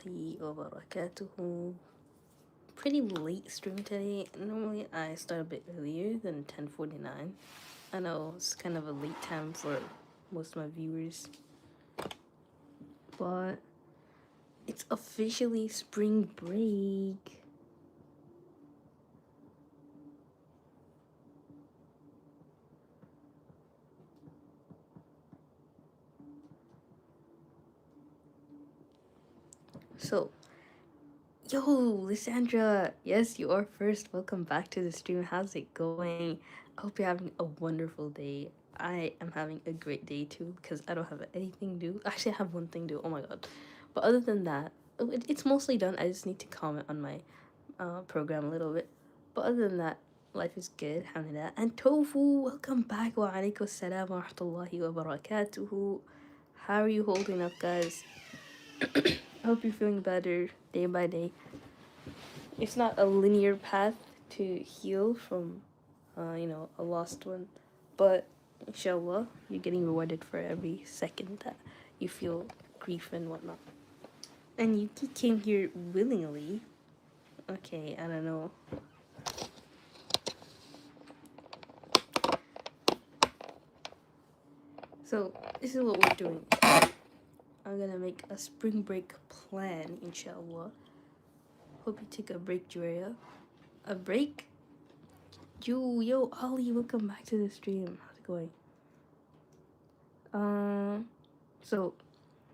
warahmatullahi wabarakatuh. Pretty late stream today. Normally I start a bit earlier than 10:49. I know it's kind of a late time for most of my viewers, but it's officially spring break. So, yo, Lysandra, yes, you are first. Welcome back to the stream. How's it going? I hope you're having a wonderful day. I am having a great day too because I don't have anything to do. Actually, I have one thing to do. Oh my god. But other than that, it's mostly done. I just need to comment on my program a little bit. But other than that, life is good. Alhamdulillah. And Tofu, welcome back. Wa alaikum salam wa rahmatullahi wa barakatuhu. How are you holding up, guys? I hope you're feeling better day by day. It's not a linear path to heal from, a lost one, but inshallah, you're getting rewarded for every second that you feel grief and whatnot. And Yuki came here willingly. Okay, I don't know. So, this is what we're doing. I'm gonna make a spring break plan, inshallah. Hope you take a break, Juria. A break? Yo, Ollie, welcome back to the stream. How's it going? So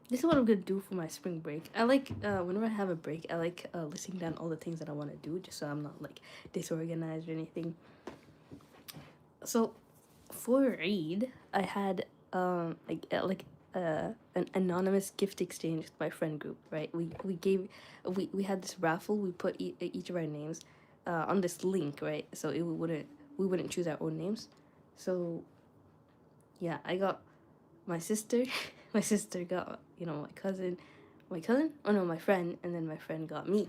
this is what I'm gonna do for my spring break. I like whenever I have a break, I like listing down all the things that I want to do, just so I'm not like disorganized or anything. So for Eid, I had an anonymous gift exchange with my friend group. Right, we had this raffle. We put each of our names on this link, right? So we wouldn't choose our own names. So yeah, I got my sister. My sister got my cousin. Oh no, my friend, and then my friend got me.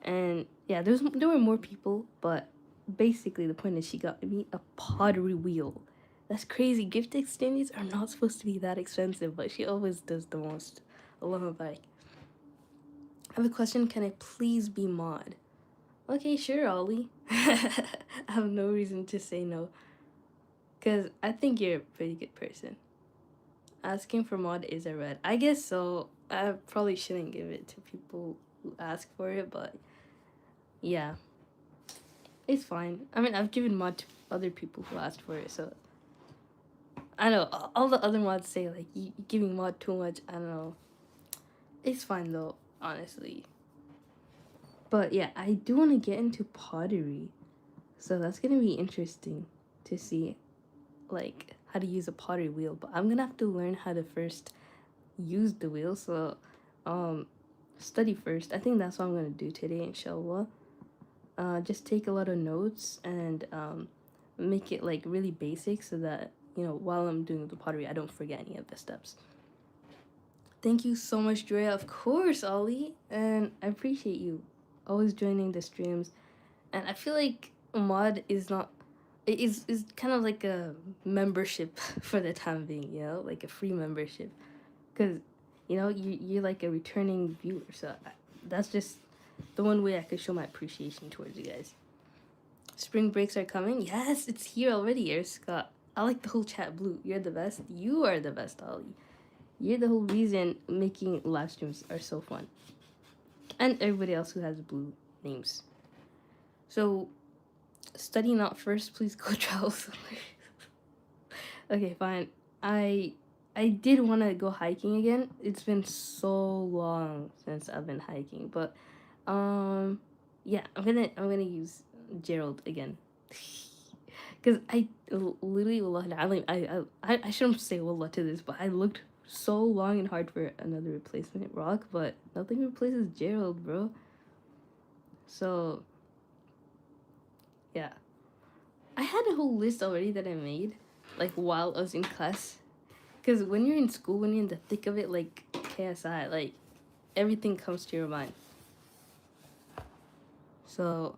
And yeah, there were more people, but basically the point is she got me a pottery wheel. That's crazy. Gift exchanges are not supposed to be that expensive, but she always does the most. Allah barik. I have a question. Can I please be mod? Okay, sure, Ollie. I have no reason to say no, because I think you're a pretty good person. Asking for mod is a red. I guess so. I probably shouldn't give it to people who ask for it, but yeah, it's fine. I mean, I've given mod to other people who asked for it, so I know all the other mods say like you giving mod too much. I don't know. It's fine though, honestly. But yeah, I do want to get into pottery, so that's gonna be interesting to see, like how to use a pottery wheel. But I'm gonna have to learn how to first use the wheel. So, study first. I think that's what I'm gonna do today, inshallah. Just take a lot of notes and make it like really basic so that while I'm doing the pottery, I don't forget any of the steps. Thank you so much, Drea. Of course, Ollie, and I appreciate you always joining the streams. And I feel like mod is not. It is kind of like a membership for the time being, like a free membership, because you're like a returning viewer, so that's just the one way I could show my appreciation towards you guys. Spring breaks are coming. Yes, it's here already, Air Scott. I like the whole chat blue. You're the best. You are the best, Ollie. You're the whole reason making live streams are so fun. And everybody else who has blue names. So, study not first, please go travel somewhere. Okay, fine. I did want to go hiking again. It's been so long since I've been hiking, but yeah, I'm gonna use Gerald again. Cause I literally, I shouldn't say wallah to this, but I looked so long and hard for another replacement rock, but nothing replaces Gerald, bro. So yeah, I had a whole list already that I made, like while I was in class. Because when you're in school, when you're in the thick of it, like KSI, like everything comes to your mind. So,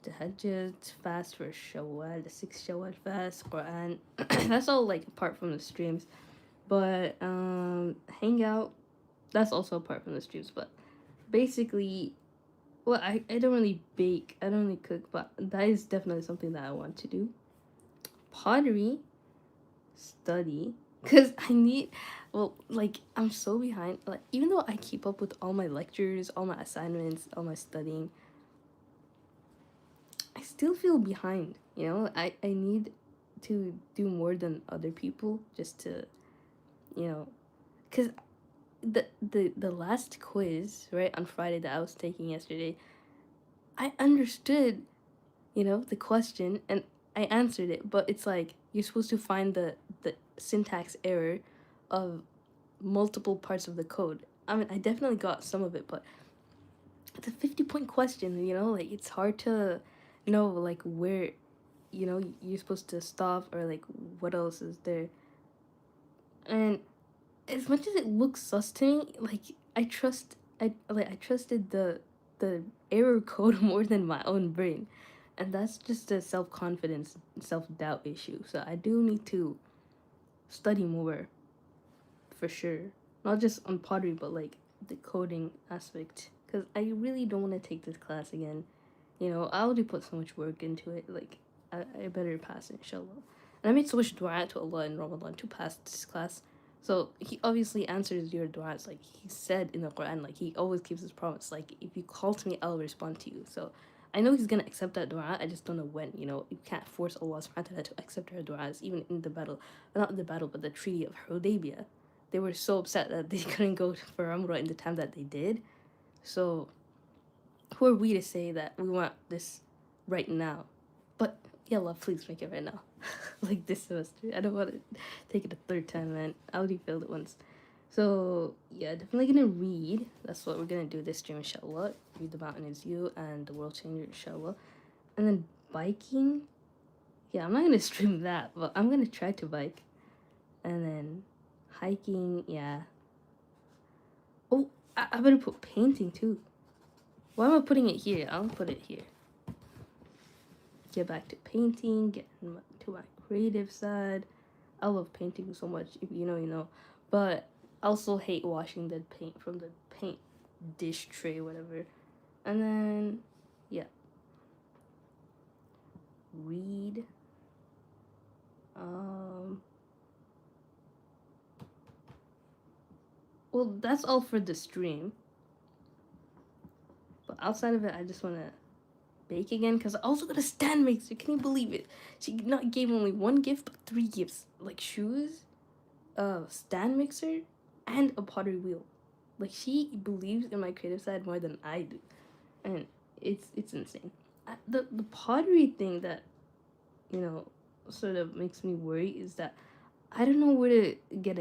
the Tahajjud fast for Shawwal, the 6 Shawwal fast, Quran. That's all like apart from the streams. But hang out, that's also apart from the streams, but basically, well, I don't really bake, I don't really cook, but that is definitely something that I want to do. Pottery, study, because I need, well, like, I'm so behind. Like, even though I keep up with all my lectures, all my assignments, all my studying, I still feel behind, you know? I need to do more than other people just to, you know, because the last quiz, right, on Friday that I was taking yesterday, I understood, you know, the question and I answered it, but it's like you're supposed to find the syntax error of multiple parts of the code. I mean, I definitely got some of it, but it's a 50-point question, you know, like it's hard to know like where, you know, you're supposed to stop or like what else is there. And as much as it looks sus to me, like I trusted the error code more than my own brain. And that's just a self-confidence, self-doubt issue. So I do need to study more for sure. Not just on pottery, but like the coding aspect. Because I really don't want to take this class again. You know, I already put so much work into it. Like, I better pass it, inshallah. And I made so much dua to Allah in Ramadan to pass this class. So he obviously answers your du'as. Like he said in the Quran, like he always keeps his promise. Like if you call to me, I'll respond to you. So I know he's gonna accept that dua. I just don't know when. You know, you can't force Allah subhanahu wa ta'ala to accept our du'as, even in the battle. Not the battle, but the Treaty of Hudaybiyah. They were so upset that they couldn't go for Umrah in the time that they did. So who are we to say that we want this right now? But yeah, Allah, please make it right now. Like this semester. I don't want to take it a third time, man. I already failed it once. So yeah, definitely gonna read. That's what we're gonna do this stream, inshallah. Read The Mountain Is You and The World Changer, inshallah. And then biking. Yeah, I'm not gonna stream that, but I'm gonna try to bike. And then hiking, yeah. Oh, I better put painting too. Why am I putting it here? I'll put it here. Get back to painting, get to my creative side. I love painting so much. If you know, you know. But I also hate washing the paint from the paint dish tray, whatever. And then, yeah. Read. Well, that's all for the stream. But outside of it, I just want to bake again because I also got a stand mixer. Can you believe it? She not gave only one gift, but 3 gifts. Like shoes, a stand mixer, and a pottery wheel. Like she believes in my creative side more than I do, and it's insane. The pottery thing that, you know, sort of makes me worry is that I don't know where to get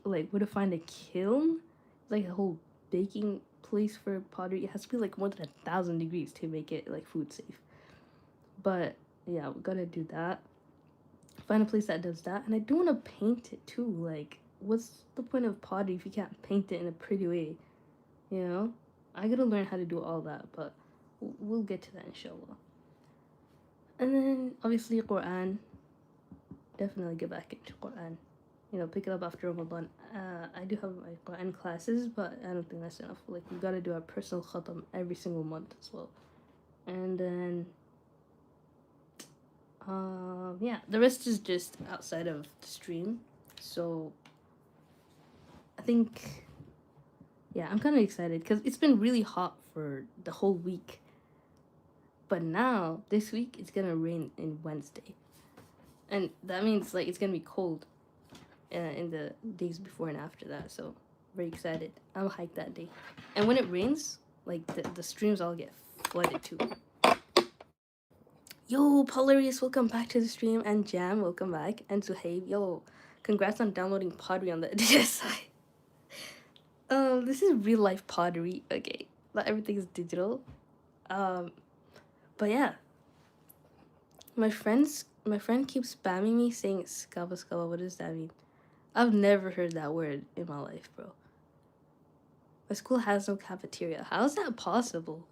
where to find a kiln, like a whole baking place for pottery. It has to be like more than 1,000 degrees to make it like food safe. But yeah, we gotta do that. Find a place that does that, and I do want to paint it too. Like, what's the point of pottery if you can't paint it in a pretty way? You know, I gotta learn how to do all that, but we'll get to that inshallah. And then obviously Quran. Definitely get back into Quran. You know, pick it up after Ramadan. I do have my Quran classes, but I don't think that's enough. Like, we gotta do our personal khatam every single month as well. And then, yeah, the rest is just outside of the stream. So, I think, yeah, I'm kind of excited because it's been really hot for the whole week. But now, this week, it's gonna rain in Wednesday. And that means, like, it's gonna be cold in the days before and after that. So, very excited. I'll hike that day. And when it rains, like, the streams all get flooded too. Yo, Polarius, welcome back to the stream. And Jam, welcome back. And Zuhaib, yo, congrats on downloading Pottery on the DSi. This is real life Pottery. Okay, not everything is digital. But yeah, my friend keeps spamming me saying scaba scaba. What does that mean? I've never heard that word in my life, bro. My school has no cafeteria. How is that possible?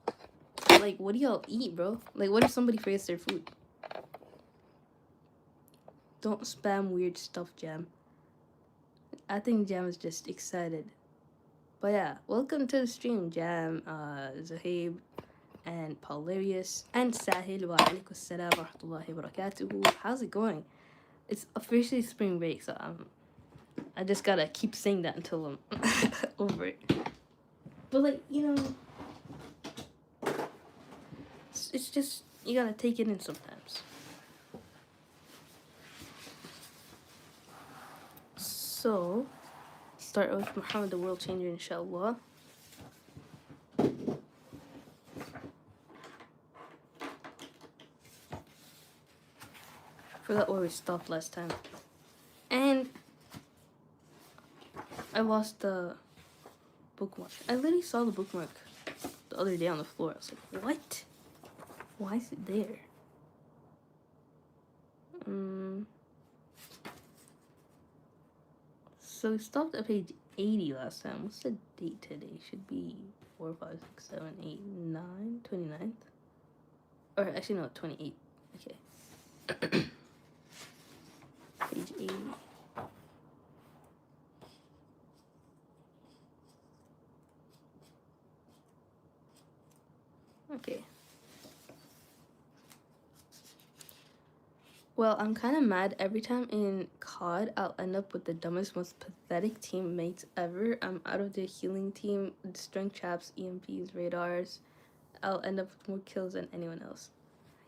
Like, what do y'all eat, bro? Like, what if somebody forgets their food? Don't spam weird stuff, Jam. I think Jam is just excited But yeah, welcome to the stream, Jam, Zahib, and Paularius, and Sahil. Wa alaikum assalam wa rahmatullahi wa barakatuhu. How's it going? It's officially spring break, so I just gotta keep saying that until I'm over it. But like, it's just, you gotta take it in sometimes. So, start with Muhammad the World Changer, inshallah. Forgot where we stopped last time. And I lost the bookmark. I literally saw the bookmark the other day on the floor. I was like, what? Why is it there? So we stopped at page 80 last time. What's the date today? Should be 4, 5, 6, 7, 8, 9, 29th? Or actually, no, 28. Okay. Page 80. Okay. Well, I'm kind of mad. Every time in COD, I'll end up with the dumbest, most pathetic teammates ever. I'm out of the healing team, strength traps, EMPs, radars. I'll end up with more kills than anyone else.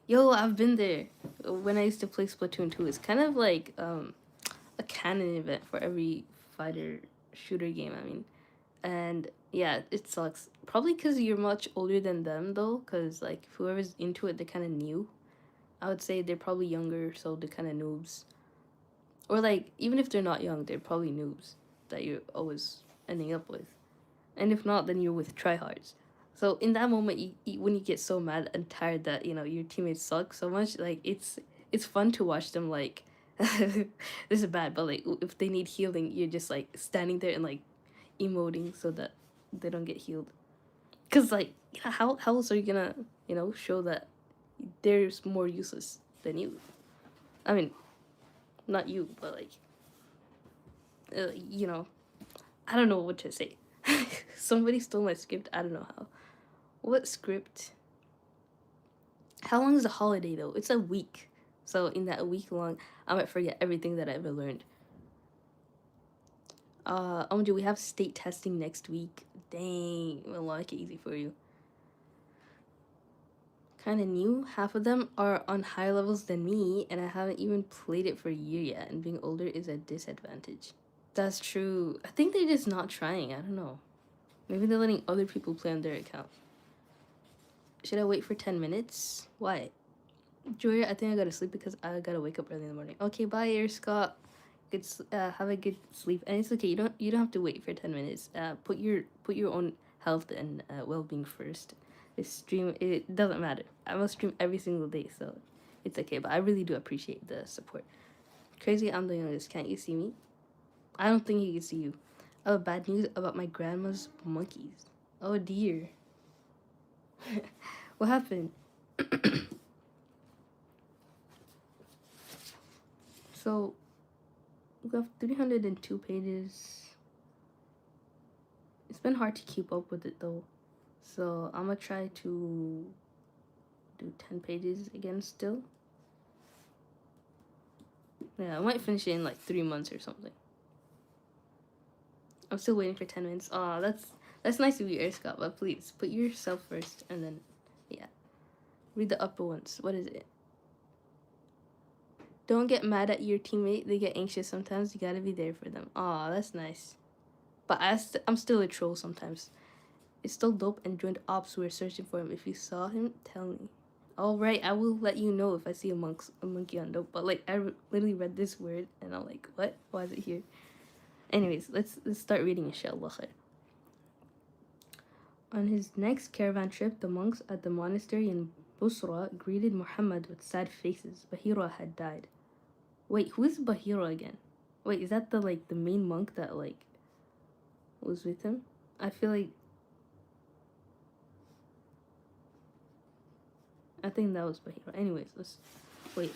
Yo, I've been there. When I used to play Splatoon 2, it's kind of like a canon event for every fighter shooter game, I mean. And yeah, it sucks. Probably because you're much older than them, though, because like whoever's into it, they're kind of new. I would say they're probably younger, so they're kind of noobs. Or like, even if they're not young, they're probably noobs that you're always ending up with. And if not, then you're with tryhards. So in that moment, when you get so mad and tired that your teammates suck so much, like it's fun to watch them like. This is bad, but like if they need healing, you're just like standing there and like emoting so that they don't get healed. Cause like how else are you gonna show that they're more useless than you? I mean, not you, but like I don't know what to say. Somebody stole my script. I don't know how. What script? How long is the holiday though? It's a week. So in that week long, I might forget everything that I ever learned. Do we have state testing next week? Dang, we'll make it easy for you. Kind of new. Half of them are on higher levels than me, and I haven't even played it for a year yet, and being older is a disadvantage. That's true. I think they're just not trying. I don't know. Maybe they're letting other people play on their account. Should I wait for 10 minutes? Why? Julia, I think I gotta sleep because I gotta wake up early in the morning. Okay, bye, Air Scott. Good, have a good sleep, and it's okay. You don't have to wait for 10 minutes. Put your own health and well-being first. This stream, it doesn't matter. I must stream every single day, so it's okay. But I really do appreciate the support. Crazy, I'm the youngest. Can't you see me? I don't think he can see you. I have bad news about my grandma's monkeys. Oh dear. What happened? So, we have 302 pages. It's been hard to keep up with it though. So, I'm gonna try to do 10 pages again still. Yeah, I might finish it in like 3 months or something. I'm still waiting for 10 minutes. Aw, that's nice of you, Air Scott, but please put yourself first and then, yeah. Read the upper ones. What is it? Don't get mad at your teammate. They get anxious sometimes. You gotta be there for them. Aw, that's nice. But I'm still a troll sometimes. It's still dope and joined ops. We're searching for him. If you saw him, tell me. Alright, I will let you know if I see a monkey on dope. But like, I literally read this word and I'm like, what? Why is it here? Anyways, let's start reading, inshallah khair. On his next caravan trip, the monks at the monastery in Busra greeted Muhammad with sad faces. Bahira had died. Wait, who is Bahira again? Wait, is that the main monk that was with him? I feel like I think that was Bahira. Anyways, let's wait.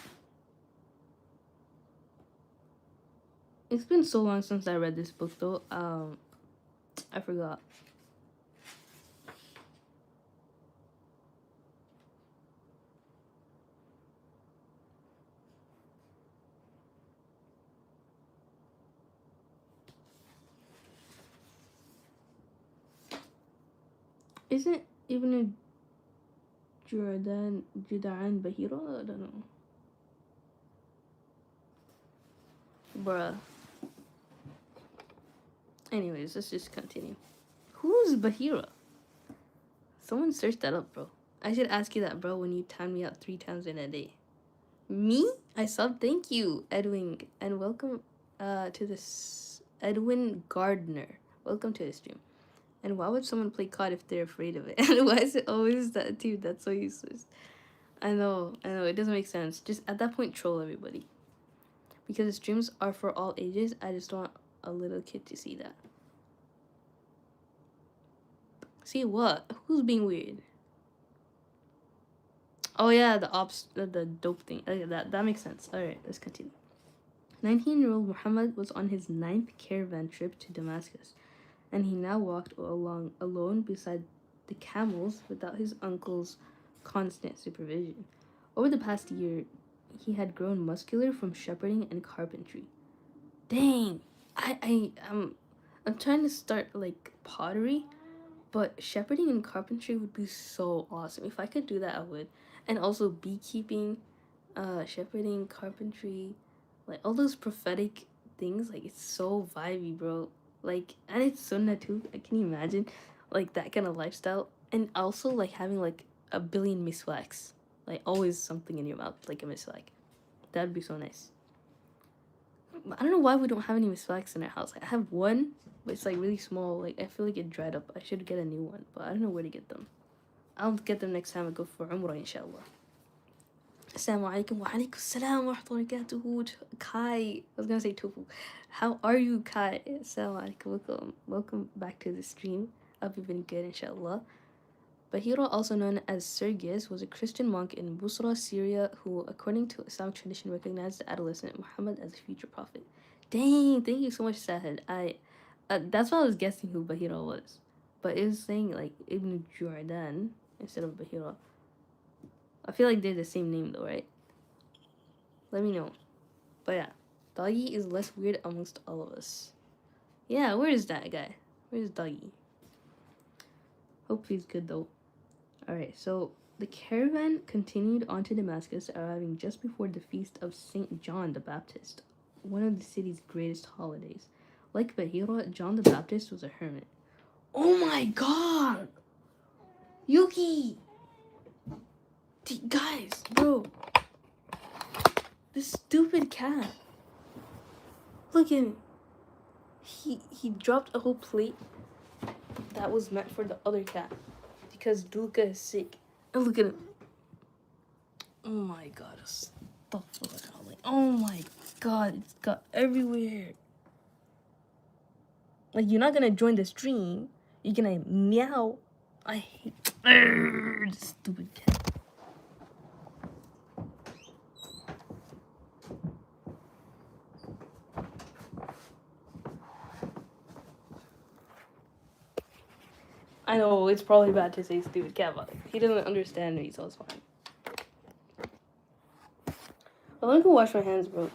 It's been so long since I read this book though. I forgot. Isn't even a Judan Bahira? I don't know. Bruh. Anyways, let's just continue. Who's Bahira? Someone search that up, bro. I should ask you that, bro, when you time me out 3 times in a day. Me? I sub. Thank you, Edwin, and welcome to this Edwin Gardner. Welcome to the stream. And why would someone play COD if they're afraid of it? And why is it always that dude? That's so useless. I know, it doesn't make sense. Just at that point, troll everybody. Because the streams are for all ages, I just want a little kid to see that. See what? Who's being weird? Oh yeah, the dope thing. Okay, that makes sense. Alright, let's continue. 19-year-old Muhammad was on his 9th caravan trip to Damascus, and he now walked along alone beside the camels without his uncle's constant supervision. Over the past year, he had grown muscular from shepherding and carpentry. Dang, I'm trying to start like pottery, but shepherding and carpentry would be so awesome. If I could do that, I would. And also beekeeping, shepherding, carpentry, like all those prophetic things. Like it's so vibey, bro. Like, and it's sunnah too. Like, can you imagine, like that kind of lifestyle? And also like having like a billion miswaks, like always something in your mouth, like a miswak. That'd be so nice. I don't know why we don't have any miswaks in our house. Like, I have one, but it's like really small. Like I feel like it dried up. I should get a new one, but I don't know where to get them. I'll get them next time I go for Umrah, inshallah. Assalamu alaikum wa alaikum assalam wa rahmatullahi wa barakatuhu. Kai, I was gonna say Tofu. How are you, Kai? Assalamu alaikum. Welcome back to the stream. I hope you've been good, inshallah. Bahira, also known as Sergius, was a Christian monk in Busra, Syria, who, according to Islamic tradition, recognized the adolescent Muhammad as a future prophet. Dang, thank you so much, Sahid. That's why I was guessing who Bahira was. But it was saying, like, Ibn Jordan instead of Bahira. I feel like they're the same name, though, right? Let me know. But yeah, Doggy is less weird amongst all of us. Yeah, where is that guy? Where's Doggy? Hope he's good, though. Alright, so the caravan continued on to Damascus, arriving just before the feast of St. John the Baptist, one of the city's greatest holidays. Like Bahira, John the Baptist was a hermit. Oh my god! Yuki! Guys, bro. This stupid cat. Look at him. He dropped a whole plate that was meant for the other cat. Because Dulka is sick. And look at him. Oh my god. Stop. Oh my god. It's got everywhere. Like, you're not gonna join the stream. You're gonna meow. I hate this stupid cat. I know, it's probably bad to say stupid cat, but he doesn't understand me, so it's fine. Well, let me go wash my hands, bro.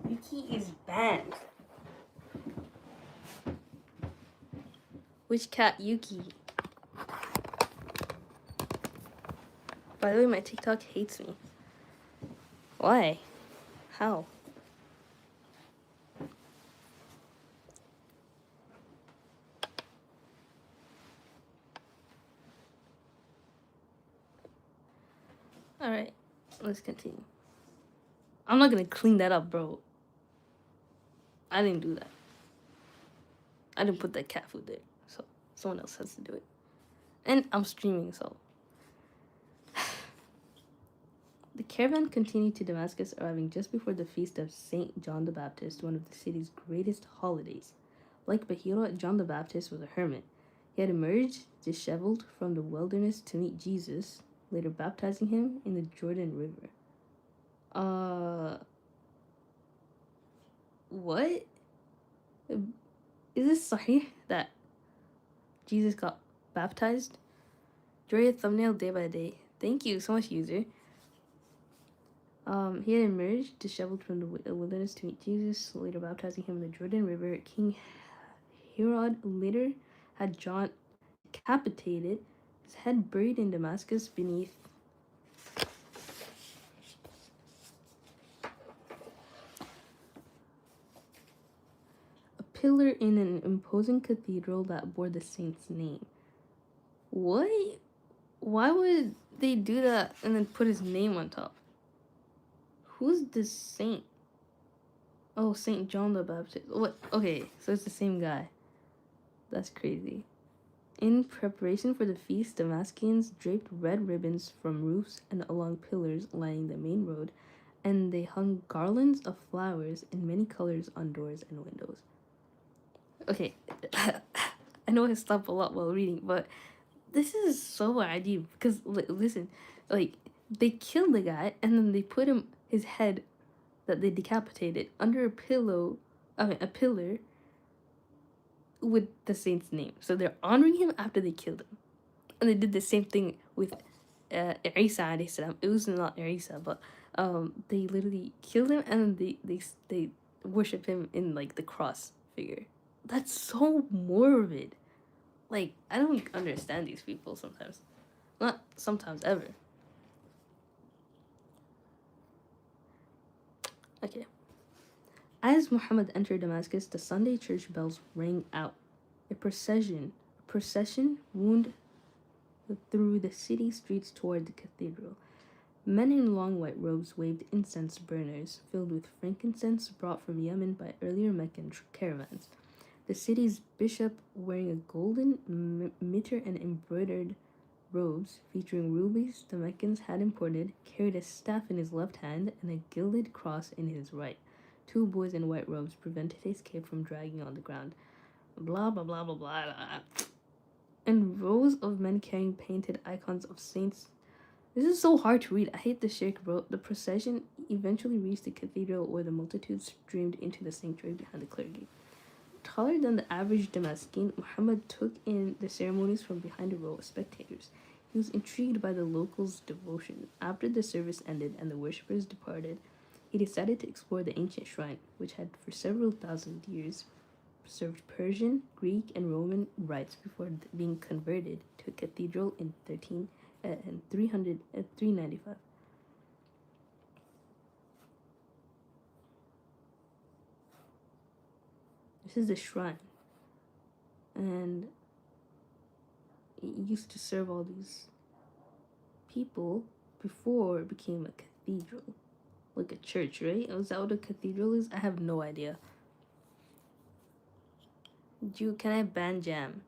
Yuki is banned. Which cat? Yuki. By the way, my TikTok hates me. Why? How? Alright, let's continue. I'm not gonna clean that up, bro. I didn't do that. I didn't put that cat food there, so someone else has to do it. And I'm streaming, so The caravan continued to Damascus, arriving just before the feast of Saint John the Baptist, one of the city's greatest holidays. Like Bahira, John the Baptist was a hermit. He had emerged disheveled from the wilderness to meet Jesus, later baptizing him in the Jordan River. What? Is this sahih that Jesus got baptized? Draw your thumbnail day by day. Thank you so much, user. He had emerged disheveled from the wilderness to meet Jesus, later baptizing him in the Jordan River. King Herod later had John decapitated, his head buried in Damascus beneath a pillar in an imposing cathedral that bore the saint's name. What? Why would they do that and then put his name on top? Who's this saint? Oh, Saint John the Baptist. What? Okay, so it's the same guy. That's crazy. In preparation for the feast, Damascus draped red ribbons from roofs and along pillars lining the main road, and they hung garlands of flowers in many colors on doors and windows. Okay, I know I stopped a lot while reading, but this is so idea because listen, like they killed the guy and then they put his head that they decapitated under a pillar with the saint's name. So they're honoring him after they killed him. And they did the same thing with Isa alayhi salam. It was not Isa, but they literally killed him and they worship him in like the cross figure. That's so morbid. Like, I don't understand these people sometimes. Not sometimes, ever. Okay. As Muhammad entered Damascus, the Sunday church bells rang out. A procession wound through the city streets toward the cathedral. Men in long white robes waved incense burners filled with frankincense brought from Yemen by earlier Meccan caravans. The city's bishop, wearing a golden mitre and embroidered robes featuring rubies the Meccans had imported, carried a staff in his left hand and a gilded cross in his right. Two boys in white robes prevented escape from dragging on the ground. Blah, blah, blah, blah, blah, blah. And rows of men carrying painted icons of saints. This is so hard to read. I hate the sheikh, bro. The procession eventually reached the cathedral where the multitude streamed into the sanctuary behind the clergy. Taller than the average Damascene, Muhammad took in the ceremonies from behind a row of spectators. He was intrigued by the locals' devotion. After the service ended and the worshippers departed, he decided to explore the ancient shrine, which had for several thousand years served Persian, Greek, and Roman rites before being converted to a cathedral in 395. This is the shrine, and it used to serve all these people before it became a cathedral, like a church, right? Is that what a cathedral is? I have no idea. Can I ban Jam?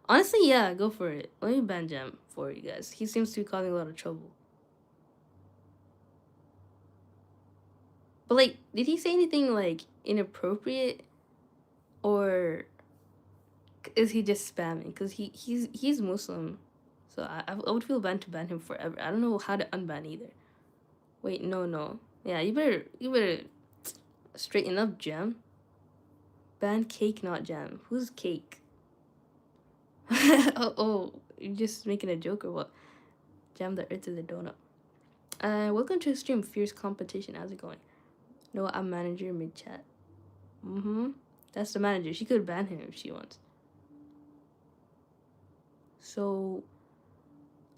Honestly, yeah, go for it. Let me ban Jam for you guys. He seems to be causing a lot of trouble. But like, did he say anything like inappropriate, or is he just spamming? Because he's Muslim, so I would feel bad to ban him forever. I don't know how to unban either. Wait, no. Yeah, you better straighten up, Jam. Ban Cake, not Jam. Who's Cake? oh, you're just making a joke or what? Jam the earth is a donut. Welcome to the stream, Fierce Competition. How's it going? No, I'm manager mid chat. That's the manager. She could ban him if she wants. So,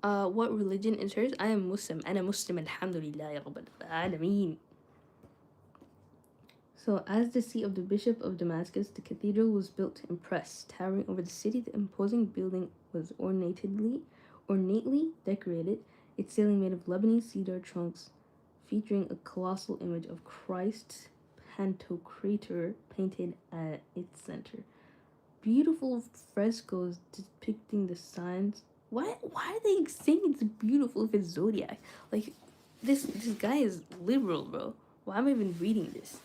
what religion is hers? I am Muslim. أنا مسلم الحمد لله يا رب العالمين. So, as the seat of the Bishop of Damascus, the cathedral was built to impress. Towering over the city, the imposing building was ornately decorated, its ceiling made of Lebanese cedar trunks, featuring a colossal image of Christ's Pantocrator painted at its center. Beautiful frescoes depicting the signs. Why are they saying it's beautiful if it's zodiac? Like, This guy is liberal, bro. Why am I even reading this?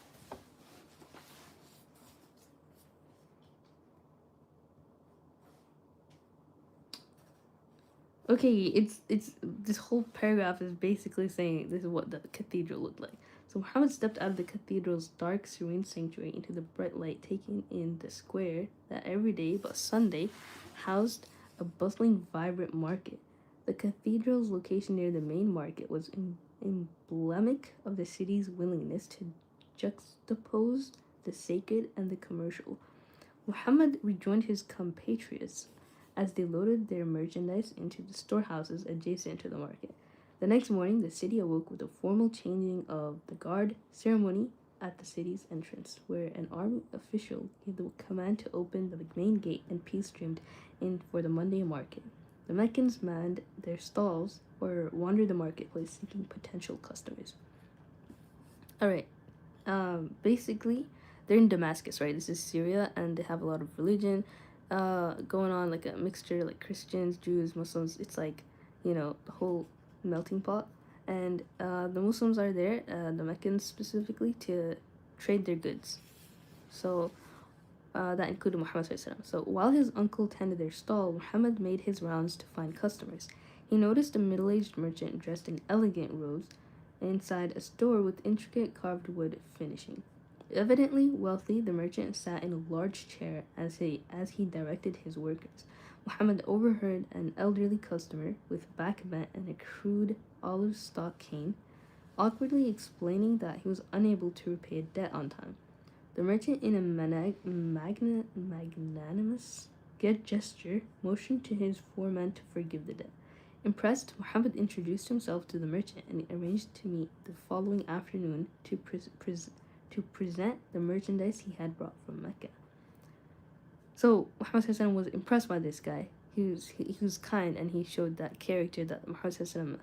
Okay, it's this whole paragraph is basically saying this is what the cathedral looked like. So Muhammad stepped out of the cathedral's dark, serene sanctuary into the bright light, taking in the square that every day but Sunday housed a bustling, vibrant market. The cathedral's location near the main market was emblematic of the city's willingness to juxtapose the sacred and the commercial. Muhammad rejoined his compatriots as they loaded their merchandise into the storehouses adjacent to the market. The next morning, the city awoke with a formal changing of the guard ceremony at the city's entrance, where an army official gave the command to open the main gate and peace streamed in for the Monday market. The Meccans manned their stalls or wandered the marketplace seeking potential customers. All right, basically they're in Damascus, right? This is Syria, and they have a lot of religion going on, like a mixture, like Christians, Jews, Muslims. It's like, the whole melting pot. And the Muslims are there, the Meccans specifically, to trade their goods. So that included Muhammad SAW. So while his uncle tended their stall, Muhammad made his rounds to find customers. He noticed a middle-aged merchant dressed in elegant robes inside a store with intricate carved wood finishing. Evidently wealthy, the merchant sat in a large chair as he directed his workers. Muhammad overheard an elderly customer with back bent and a crude olive stalk cane awkwardly explaining that he was unable to repay a debt on time. The merchant, in a magnanimous gesture, motioned to his foreman to forgive the debt. Impressed, Muhammad introduced himself to the merchant and arranged to meet the following afternoon to present the merchandise he had brought from Mecca. So Muhammad was impressed by this guy. He was kind, and he showed that character that Muhammad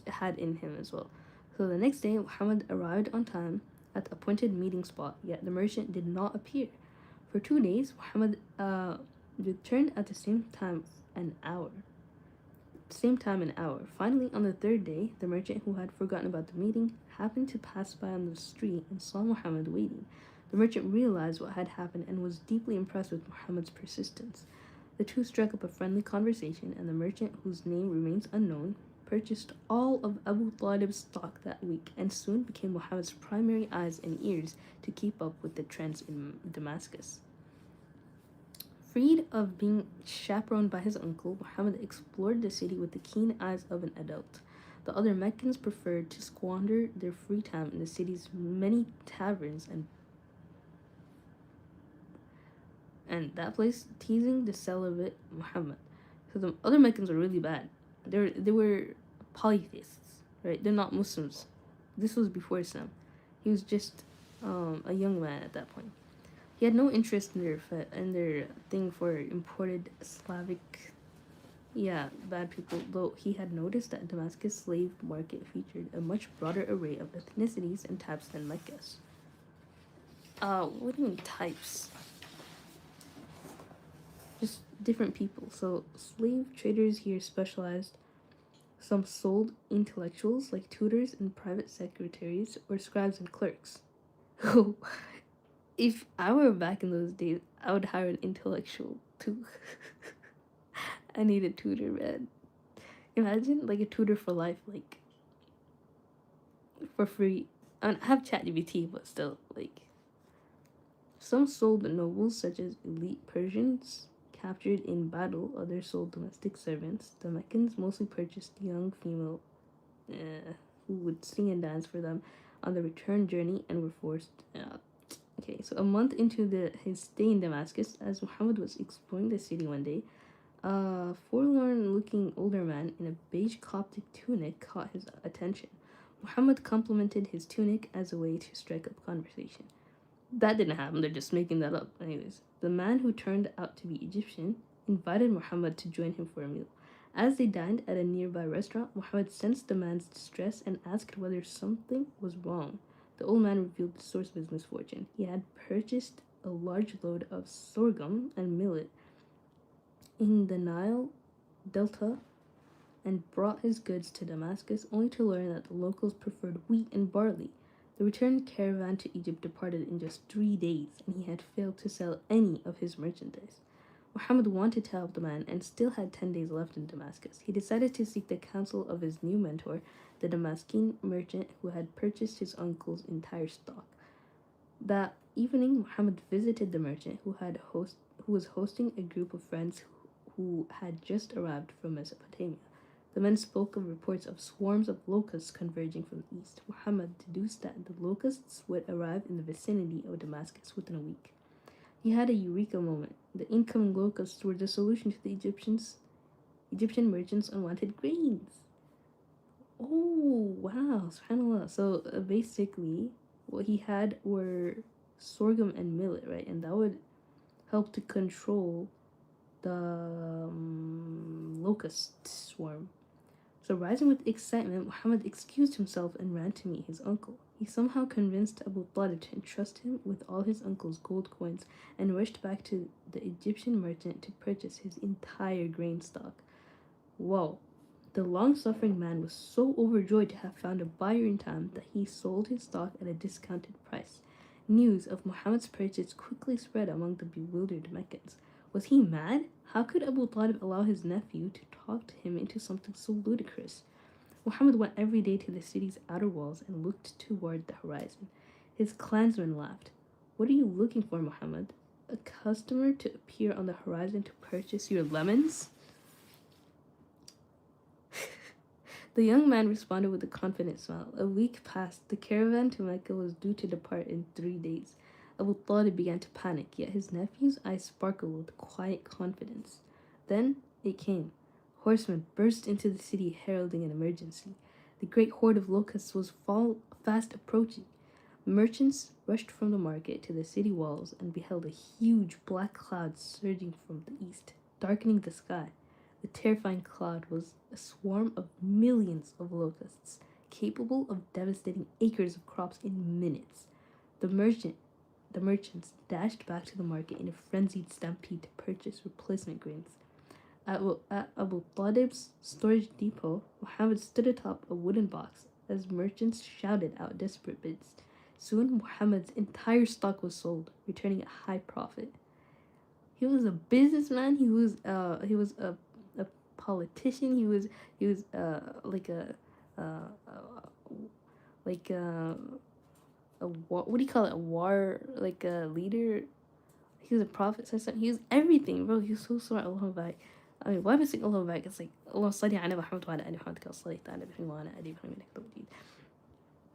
had in him as well. So the next day, Muhammad arrived on time at the appointed meeting spot, yet the merchant did not appear. For 2 days, Muhammad returned at the same time an hour. Finally, on the third day, the merchant who had forgotten about the meeting happened to pass by on the street and saw Muhammad waiting. The merchant realized what had happened and was deeply impressed with Muhammad's persistence. The two struck up a friendly conversation, and the merchant, whose name remains unknown, purchased all of Abu Talib's stock that week and soon became Muhammad's primary eyes and ears to keep up with the trends in Damascus. Freed of being chaperoned by his uncle, Muhammad explored the city with the keen eyes of an adult. The other Meccans preferred to squander their free time in the city's many taverns and that place, teasing the celibate Muhammad. So the other Meccans were really bad. They were polytheists, right? They're not Muslims. This was before Islam. He was just a young man at that point. He had no interest in their thing for imported Slavic, bad people. Though he had noticed that Damascus slave market featured a much broader array of ethnicities and types than Mecca's. What do you mean types? Just different people. So slave traders here specialized. Some sold intellectuals like tutors and private secretaries or scribes and clerks. If I were back in those days, I would hire an intellectual too. I need a tutor, man. Imagine like a tutor for life, like for free. I have ChatGPT, but still, like some sold the nobles, such as elite Persians captured in battle. Others sold domestic servants. The Meccans mostly purchased young female who would sing and dance for them on the return journey and were forced. Okay, so a month into his stay in Damascus, as Muhammad was exploring the city one day, a forlorn-looking older man in a beige Coptic tunic caught his attention. Muhammad complimented his tunic as a way to strike up conversation. That didn't happen, they're just making that up. Anyways, the man, who turned out to be Egyptian, invited Muhammad to join him for a meal. As they dined at a nearby restaurant, Muhammad sensed the man's distress and asked whether something was wrong. The old man revealed the source of his misfortune. He had purchased a large load of sorghum and millet in the Nile Delta and brought his goods to Damascus, only to learn that the locals preferred wheat and barley. The return caravan to Egypt departed in just 3 days, and he had failed to sell any of his merchandise. Muhammad wanted to help the man and still had 10 days left in Damascus. He decided to seek the counsel of his new mentor, the Damascene merchant who had purchased his uncle's entire stock. That evening, Muhammad visited the merchant who was hosting a group of friends who had just arrived from Mesopotamia. The men spoke of reports of swarms of locusts converging from the east. Muhammad deduced that the locusts would arrive in the vicinity of Damascus within a week. He had a eureka moment. The incoming locusts were the solution to the Egyptian merchants' unwanted grains. Oh, wow, subhanAllah. So basically, what he had were sorghum and millet, right? And that would help to control the locust swarm. So, rising with excitement, Muhammad excused himself and ran to meet his uncle. He somehow convinced Abu Talib to entrust him with all his uncle's gold coins and rushed back to the Egyptian merchant to purchase his entire grain stock. Whoa. The long suffering man was so overjoyed to have found a buyer in time that he sold his stock at a discounted price. News of Muhammad's purchase quickly spread among the bewildered Meccans. Was he mad? How could Abu Talib allow his nephew to talk to him into something so ludicrous? Muhammad went every day to the city's outer walls and looked toward the horizon. His clansmen laughed. What are you looking for, Muhammad? A customer to appear on the horizon to purchase your lemons? The young man responded with a confident smile. A week passed. The caravan to Mecca was due to depart in 3 days. Abu Talib began to panic, yet his nephew's eyes sparkled with quiet confidence. Then it came. Horsemen burst into the city, heralding an emergency. The great horde of locusts was fast approaching. Merchants rushed from the market to the city walls and beheld a huge black cloud surging from the east, darkening the sky. The terrifying cloud was a swarm of millions of locusts, capable of devastating acres of crops in minutes. The merchants dashed back to the market in a frenzied stampede to purchase replacement grains. At Abu Talib's storage depot, Muhammad stood atop a wooden box as merchants shouted out desperate bids. Soon, Muhammad's entire stock was sold, returning a high profit. He was a businessman. He was a politician. He was like a what do you call it? A war, like a leader. He was a prophet. He was everything, bro. He was so smart. Allah back. I mean, why am I saying Allah back? It's like Allah salli ala Muhammad wa ala ali Muhammad kama sallaita ala Ibrahim wa ala ali Ibrahim innaka hamidun majid.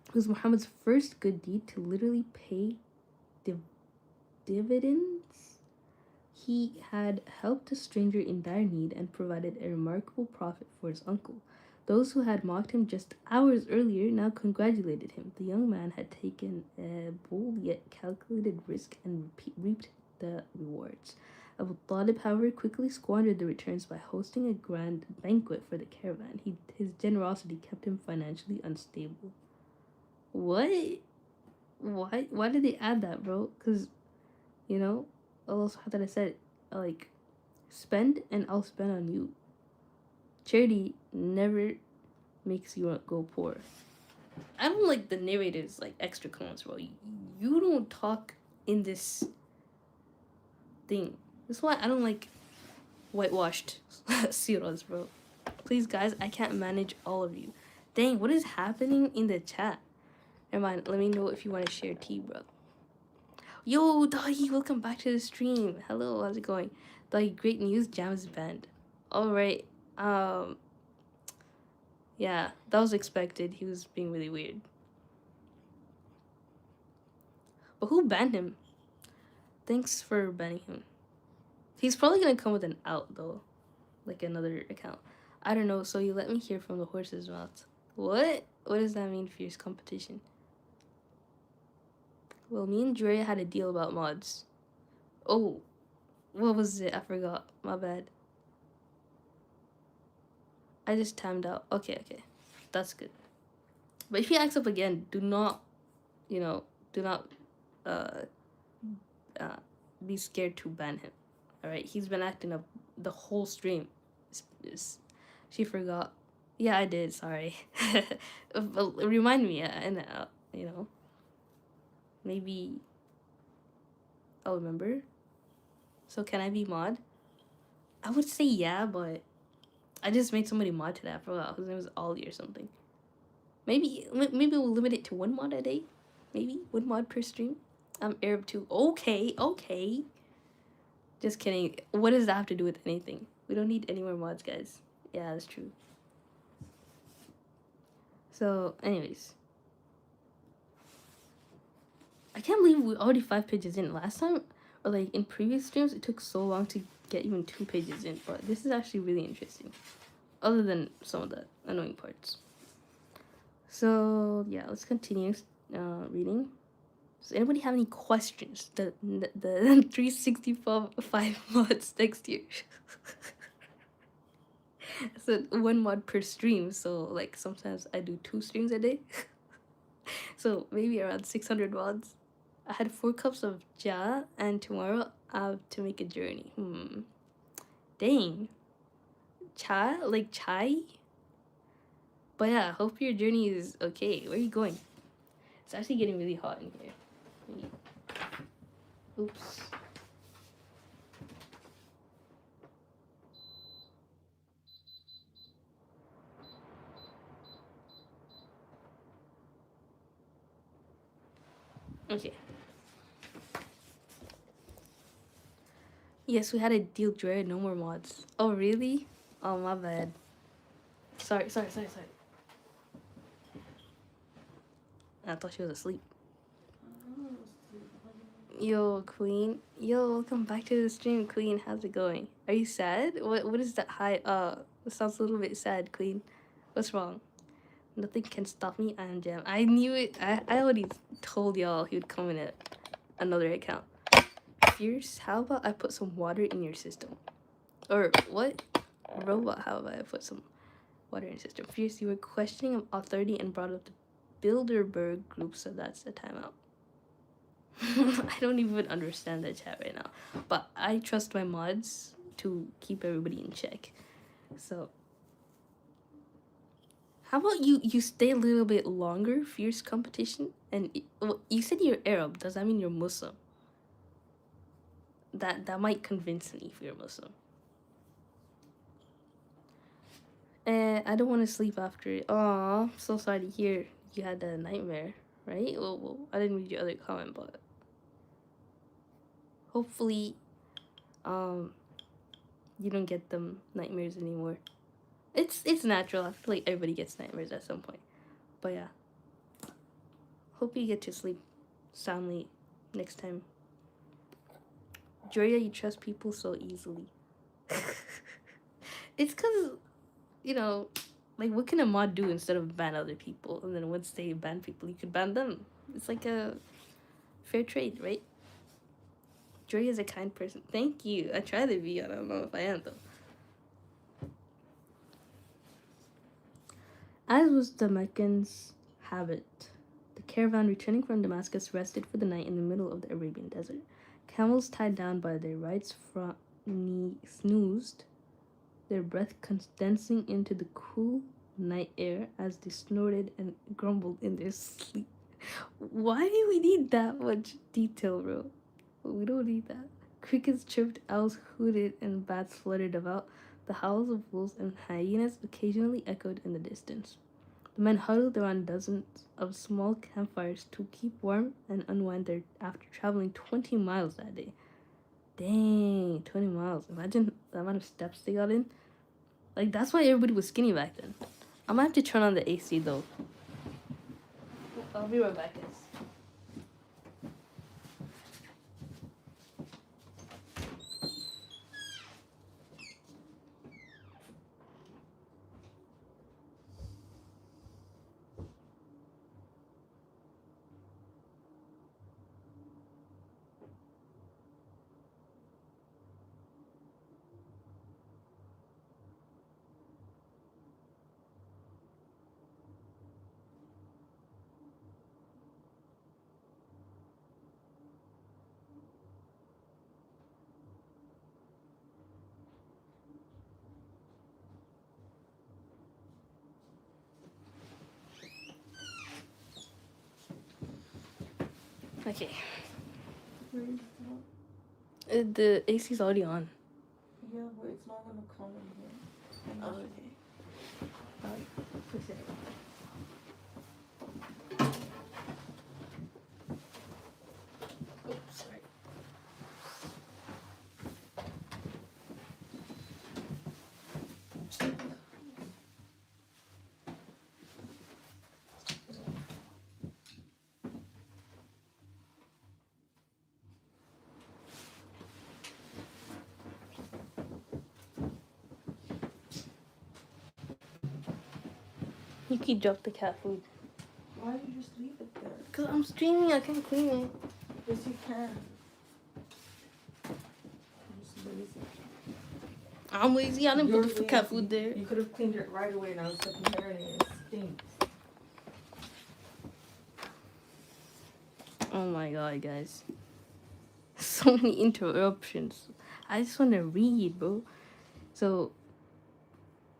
It was Muhammad's first good deed to literally pay dividends. He had helped a stranger in dire need and provided a remarkable profit for his uncle. Those who had mocked him just hours earlier now congratulated him. The young man had taken a bold yet calculated risk and reaped the rewards. Abu Talib, however, quickly squandered the returns by hosting a grand banquet for the caravan. His generosity kept him financially unstable. What? Why did they add that, bro? Because, Allah subhanahu wa ta'ala said, like, spend and I'll spend on you. Charity never makes you go poor. I don't like the narrators, like, extra comments, bro. You don't talk in this thing. That's why I don't like whitewashed seerahs, bro. Please, guys, I can't manage all of you. Dang, what is happening in the chat? Never mind, let me know if you want to share tea, bro. Yo, doggy, welcome back to the stream. Hello, how's it going? Doggy, great news, Jam is banned. Alright, yeah, that was expected. He was being really weird. But who banned him? Thanks for banning him. He's probably gonna come with an out, though. Like another account. I don't know, so you let me hear from the horse's mouth. What? What does that mean, fierce competition? Well, me and Dre had a deal about mods. Oh, what was it? I forgot. My bad. I just timed out. Okay. That's good. But if he acts up again, do not be scared to ban him. Alright? He's been acting up the whole stream. She forgot Yeah, I did. Sorry. But remind me, and you know, maybe I'll remember. So can I be mod? I would say yeah, but I just made somebody mod to that. I forgot his name was Ollie or something. Maybe we'll limit it to one mod a day. Maybe one mod per stream. I'm Arab too. Okay, okay. Just kidding. What does that have to do with anything? We don't need any more mods, guys. Yeah, that's true. So, anyways, I can't believe we're already 5 pages in. Last time, or like in previous streams, it took so long to get even 2 pages in. But this is actually really interesting. Other than some of the annoying parts. So yeah, let's continue reading. Does anybody have any questions? The 365 mods next year. So one mod per stream. So like sometimes I do 2 streams a day. So maybe around 600 mods. I had 4 cups of ja, and tomorrow I have to make a journey. Dang. Cha? Like chai? But yeah, hope your journey is okay. Where are you going? It's actually getting really hot in here. Oops. Okay. Yes, we had a deal, Dre. No more mods. Oh, really? Oh, my bad. Sorry. I thought she was asleep. Yo, Queen. Yo, welcome back to the stream, Queen. How's it going? Are you sad? What is that high? It sounds a little bit sad, Queen. What's wrong? Nothing can stop me. I am Jam. I knew it. I already told y'all he would come in at another account. Fierce, how about I put some water in your system? Or what? Robot, how about I put some water in your system? Fierce, you were questioning authority and brought up the Bilderberg group, so that's the timeout. I don't even understand the chat right now, but I trust my mods to keep everybody in check. So how about you stay a little bit longer, fierce competition? And well, you said you're Arab. Does that mean you're Muslim? That might convince me if you're Muslim. I don't want to sleep after it. Aw, so sorry to hear you had that nightmare, right? Well, I didn't read your other comment, but hopefully, you don't get them nightmares anymore. It's natural. I feel like everybody gets nightmares at some point. But yeah, hope you get to sleep soundly next time. Joya, you trust people so easily. It's because, you know, like what can a mod do instead of ban other people? And then once they ban people, you could ban them. It's like a fair trade, right? Joya is a kind person. Thank you. I try to be. I don't know if I am though. As was the Meccan's habit, the caravan returning from Damascus rested for the night in the middle of the Arabian desert. Camels tied down by their rides snoozed, their breath condensing into the cool night air as they snorted and grumbled in their sleep. Why do we need that much detail, bro? We don't need that. Crickets chirped, owls hooted, and bats fluttered about. The howls of wolves and hyenas occasionally echoed in the distance. The men huddled around dozens of small campfires to keep warm and unwind their after traveling 20 miles that day. Dang, 20 miles. Imagine the amount of steps they got in. Like, that's why everybody was skinny back then. I'm gonna have to turn on the AC, though. I'll be right back, guys. Okay. Where is The AC's already on. Yeah, but it's not gonna come in here. Oh, okay. Push it. Oops, sorry. You can drop the cat food. Why do you just leave it there? Because I'm streaming, I can't clean it. Yes, you can. You're just lazy. I'm lazy, I didn't You're put the cat lazy. food there. You could have cleaned it right away now instead of comparing it. It stinks. Oh my god, guys. So many interruptions. I just want to read, bro. So,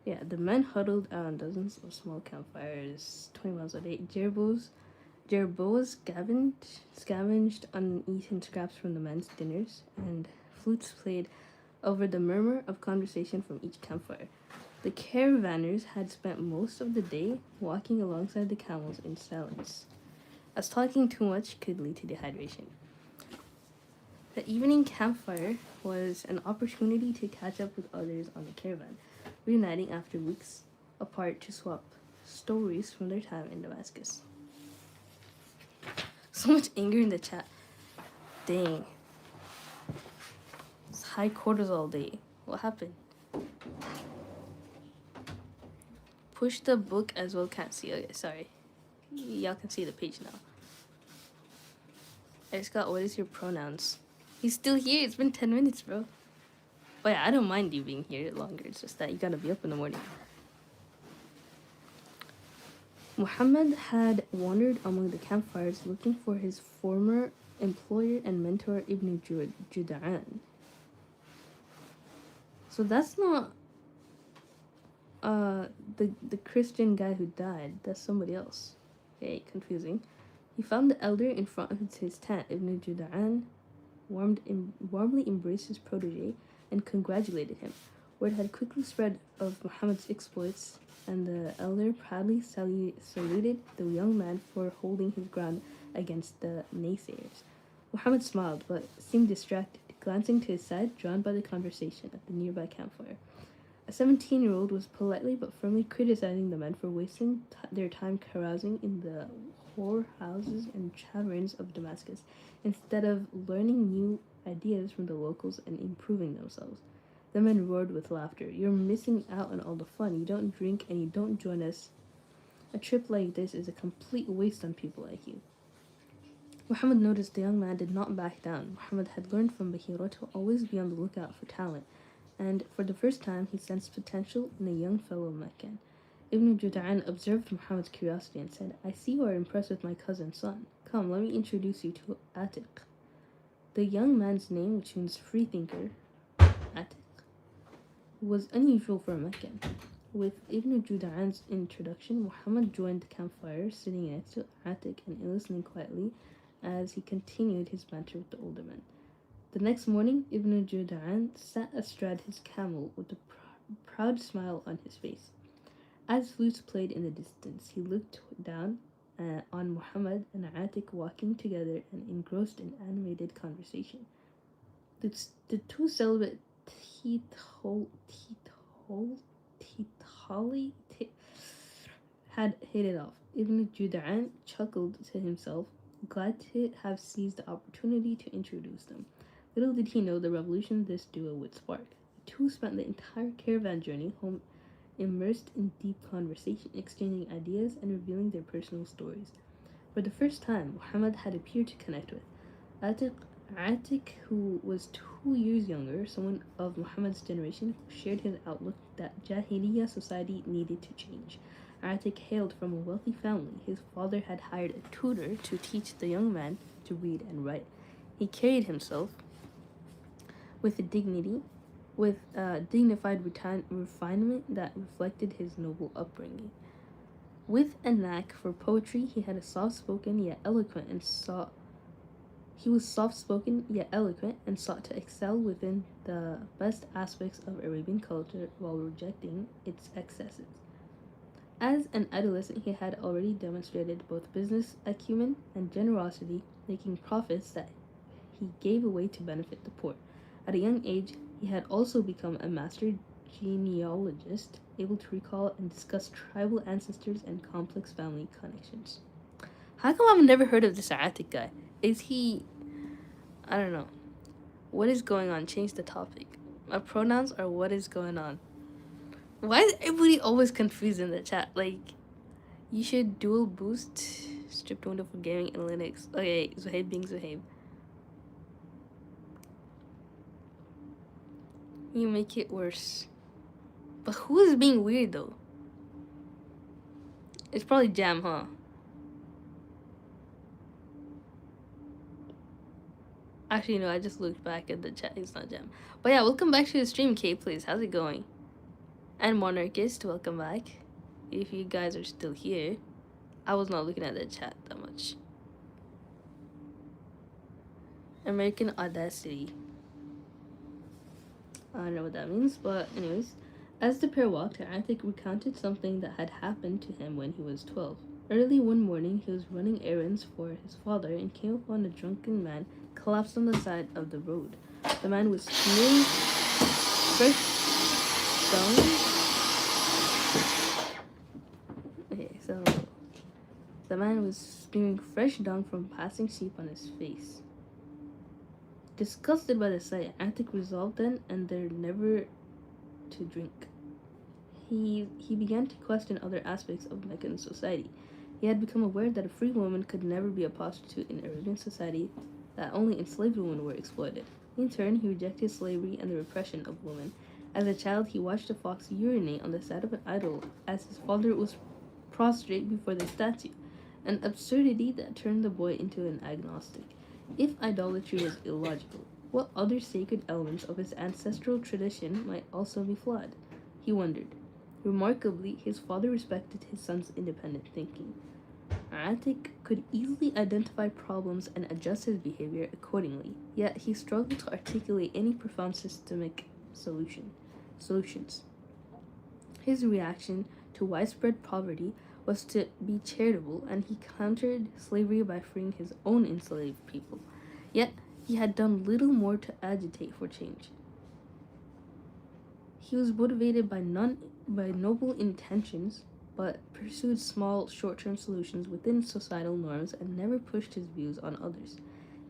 yeah, the men huddled around dozens of small campfires 20 miles away. Jeroboam scavenged uneaten scraps from the men's dinners, and flutes played over the murmur of conversation from each campfire. The caravanners had spent most of the day walking alongside the camels in silence, as talking too much could lead to dehydration. The evening campfire was an opportunity to catch up with others on the caravan, reuniting after weeks apart to swap stories from their time in Damascus. So much anger in the chat. Dang. It's high cortisol day. What happened? Push the book as well. Can't see. Okay, sorry. Y'all can see the page now. I just got, what is your pronouns? He's still here. It's been 10 minutes, bro. But yeah, I don't mind you being here longer. It's just that you gotta be up in the morning. Muhammad had wandered among the campfires looking for his former employer and mentor Ibn Juda'an. So that's not the Christian guy who died. That's somebody else. Okay, confusing. He found the elder in front of his tent. Ibn Juda'an warmly embraced his protege and congratulated him. Word had quickly spread of Muhammad's exploits, and the elder proudly saluted the young man for holding his ground against the naysayers. Muhammad smiled, but seemed distracted, glancing to his side, drawn by the conversation at the nearby campfire. A 17-year-old was politely but firmly criticizing the men for wasting their time carousing in the whorehouses and taverns of Damascus, instead of learning new ideas from the locals and improving themselves. The men roared with laughter. You're missing out on all the fun. You don't drink and you don't join us. A trip like this is a complete waste on people like you. Muhammad noticed the young man did not back down. Muhammad had learned from Bahira to always be on the lookout for talent, and for the first time he sensed potential in a young fellow Meccan. Ibn Juda'an observed Muhammad's curiosity and said, I see you are impressed with my cousin's son. Come, let me introduce you to Atiq. The young man's name, which means freethinker, Atiq, was unusual for a Meccan. With Ibn Juda'an's introduction, Muhammad joined the campfire, sitting next to Atiq and listening quietly as he continued his banter with the older men. The next morning, Ibn Juda'an sat astride his camel with a proud smile on his face. As flutes played in the distance, he looked down on Muhammad and Atiq walking together and engrossed in animated conversation. The two celibate had hit it off. Ibn Juda'an chuckled to himself, glad to have seized the opportunity to introduce them. Little did he know the revolution this duo would spark. The two spent the entire caravan journey home immersed in deep conversation, exchanging ideas and revealing their personal stories. For the first time, Muhammad had a peer to connect with. Atiq, who was 2 years younger, someone of Muhammad's generation who shared his outlook that Jahiliyyah society needed to change. Atiq hailed from a wealthy family. His father had hired a tutor to teach the young man to read and write. He carried himself with dignified refinement that reflected his noble upbringing. With a knack for poetry, he had a soft-spoken yet eloquent and He was soft-spoken yet eloquent and sought to excel within the best aspects of Arabian culture while rejecting its excesses. As an adolescent, he had already demonstrated both business acumen and generosity, making profits that he gave away to benefit the poor. At a young age, he had also become a master genealogist, able to recall and discuss tribal ancestors and complex family connections. How come I've never heard of this Atik guy? Is he. I don't know. What is going on? Change the topic. My pronouns are what is going on. Why is everybody always confused in the chat? Like, you should dual boost stripped window for gaming analytics. Okay, Zuhaib being Zuhaib. You make it worse. But who is being weird though? It's probably Jam, huh? Actually, no, I just looked back at the chat. It's not Jam. But yeah, welcome back to the stream, K, please. How's it going? And Monarchist, welcome back. If you guys are still here. I was not looking at the chat that much. American Audacity. I don't know what that means, but anyways. As the pair walked, Atik recounted something that had happened to him when he was 12. Early one morning, he was running errands for his father and came upon a drunken man collapsed on the side of the road. The man was smearing fresh dung. Okay, so the man was spewing fresh dung from passing sheep on his face. Disgusted by the sight, Atik resolved then and there never to drink. He began to question other aspects of Meccan society. He had become aware that a free woman could never be a prostitute in Arabian society, that only enslaved women were exploited. In turn, he rejected slavery and the repression of women. As a child, he watched a fox urinate on the side of an idol as his father was prostrate before the statue, an absurdity that turned the boy into an agnostic. If idolatry was illogical, what other sacred elements of his ancestral tradition might also be flawed? He wondered. Remarkably, his father respected his son's independent thinking. Atik could easily identify problems and adjust his behavior accordingly, yet he struggled to articulate any profound systemic solutions. His reaction to widespread poverty was to be charitable, and he countered slavery by freeing his own enslaved people. Yet, he had done little more to agitate for change. He was motivated by noble intentions, but pursued small, short-term solutions within societal norms and never pushed his views on others.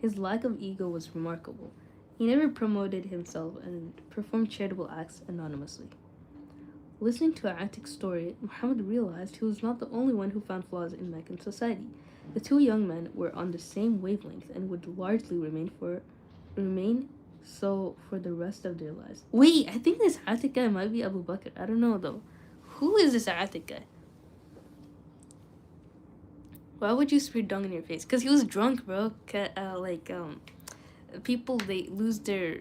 His lack of ego was remarkable. He never promoted himself and performed charitable acts anonymously. Listening to Atik's story, Muhammad realized he was not the only one who found flaws in Meccan society. The two young men were on the same wavelength and would largely remain so for the rest of their lives. Wait, I think this Atik guy might be Abu Bakr. I don't know though. Who is this Atik guy? Why would you spew dung in your face? Cause he was drunk, bro. People, they lose their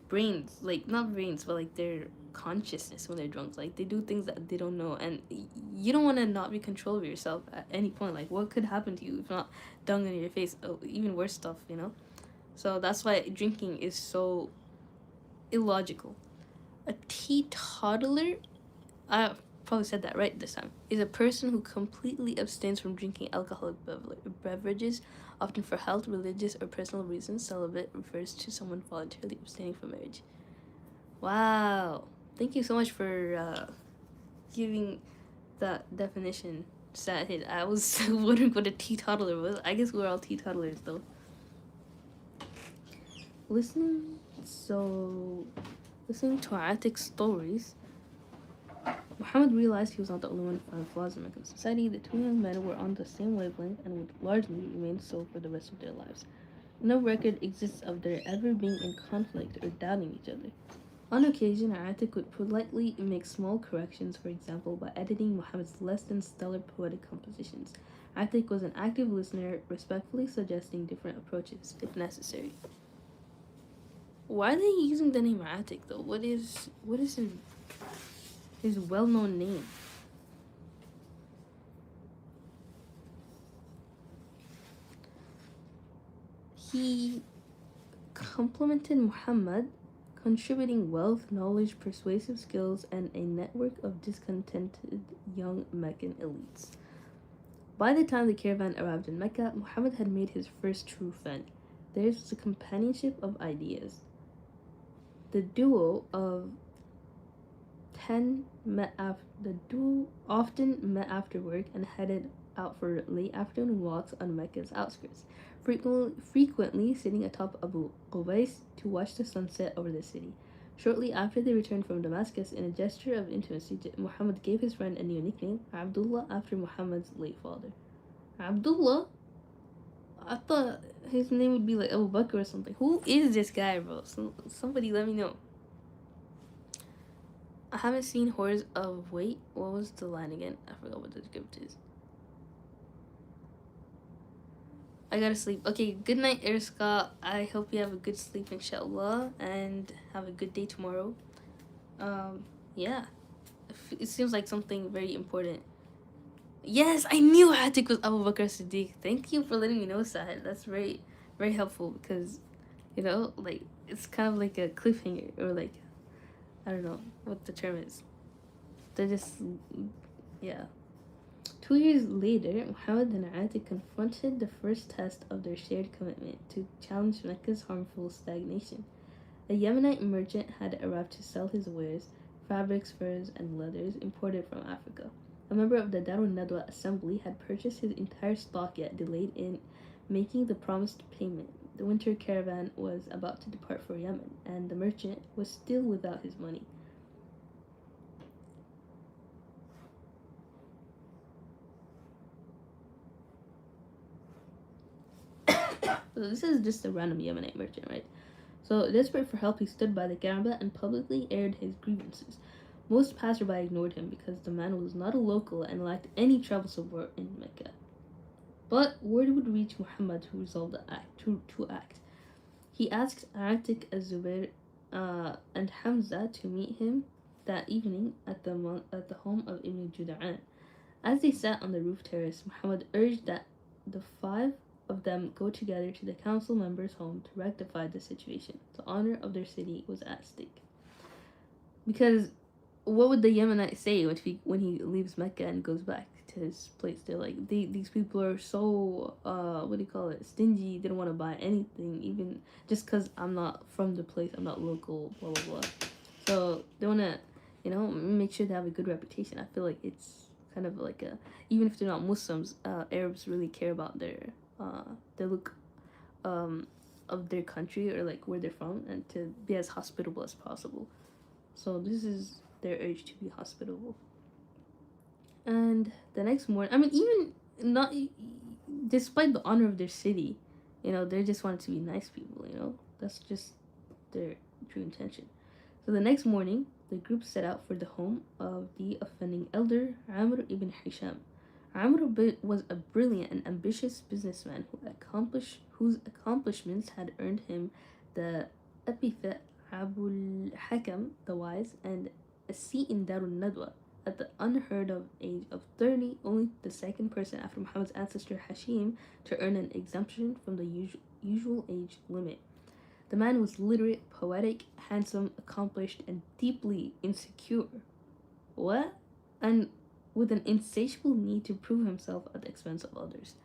brains, like not brains, but like their consciousness when they're drunk. Like they do things that they don't know, and you don't want to not be control of yourself at any point. Like what could happen to you if not dung in your face? Oh, even worse stuff, you know. So that's why drinking is so illogical. A teetotaler, I probably said that right this time, is a person who completely abstains from drinking alcoholic beverages, often for health, religious, or personal reasons. Celibate refers to someone voluntarily abstaining from marriage. Wow. Thank you so much for giving that definition. Sad hit. I was wondering what a teetotaler was. I guess we're all teetotalers though. Listening to Atik's stories, Muhammad realized he was not the only one who found flaws in Meccan society. The two young men were on the same wavelength and would largely remain so for the rest of their lives. No record exists of their ever being in conflict or doubting each other. On occasion, Atik would politely make small corrections, for example, by editing Muhammad's less than stellar poetic compositions. Atik was an active listener, respectfully suggesting different approaches if necessary. Why are they using the name Atik though? What is his well-known name? he complimented Muhammad, contributing wealth, knowledge, persuasive skills, and a network of discontented young Meccan elites. By the time the caravan arrived in Mecca, Muhammad had made his first true friend. Theirs was a companionship of ideas. The duo of the duo often met after work and headed out for late afternoon walks on Mecca's outskirts, frequently sitting atop Abu Qubais to watch the sunset over the city. Shortly after they returned from Damascus, in a gesture of intimacy, Muhammad gave his friend a new nickname, Abdullah, after Muhammad's late father. Abdullah? I thought his name would be like Abu Bakr or something. Who is this guy, bro? Somebody let me know. I haven't seen horrors of... Wait, what was the line again? I forgot what the script is. I gotta sleep. Okay, good night, Air Scott. I hope you have a good sleep, inshallah, and have a good day tomorrow. Yeah. It seems like something very important. Yes, I knew Atik was Abu Bakr Siddiq. Thank you for letting me know, Sahid. That's very, very helpful because, you know, like, it's kind of like a cliffhanger or like, I don't know what the term is. They're just, yeah. 2 years later, Muhammad and Atik confronted the first test of their shared commitment to challenge Mecca's harmful stagnation. A Yemenite merchant had arrived to sell his wares, fabrics, furs, and leathers imported from Africa. A member of the Darun Nadwa assembly had purchased his entire stock yet delayed in making the promised payment. The winter caravan was about to depart for Yemen, and the merchant was still without his money. So this is just a random Yemenite merchant, right? So, desperate for help, he stood by the Kaaba and publicly aired his grievances. Most passerby ignored him because the man was not a local and lacked any travel support in Mecca. But word would reach Muhammad, who resolved to act. He asked Atik az-Zubair and Hamza to meet him that evening at the home of Ibn Juda'an. As they sat on the roof terrace, Muhammad urged that the 5 of them go together to the council members' home to rectify the situation. The honor of their city was at stake. Because what would the Yemenite say when he leaves Mecca and goes back to his place? They're like, these people are so stingy. They don't want to buy anything, even just because I'm not from the place, I'm not local, blah blah blah. So they want to, make sure they have a good reputation. I feel like it's kind of like even if they're not Muslims, Arabs really care about their look of their country or like where they're from, and to be as hospitable as possible. So this is their urge to be hospitable. And the next morning, even not despite the honor of their city, they just wanted to be nice people. That's just their true intention. So the next morning, the group set out for the home of the offending elder, Amr ibn Hisham. Amr was a brilliant and ambitious businessman whose accomplishments had earned him the epithet Abul Hakam, the Wise, and a seat in Darun Nadwa. At the unheard of age of 30, only the second person after Muhammad's ancestor Hashim to earn an exemption from the usual age limit. The man was literate, poetic, handsome, accomplished, and deeply insecure. What? And with an insatiable need to prove himself at the expense of others.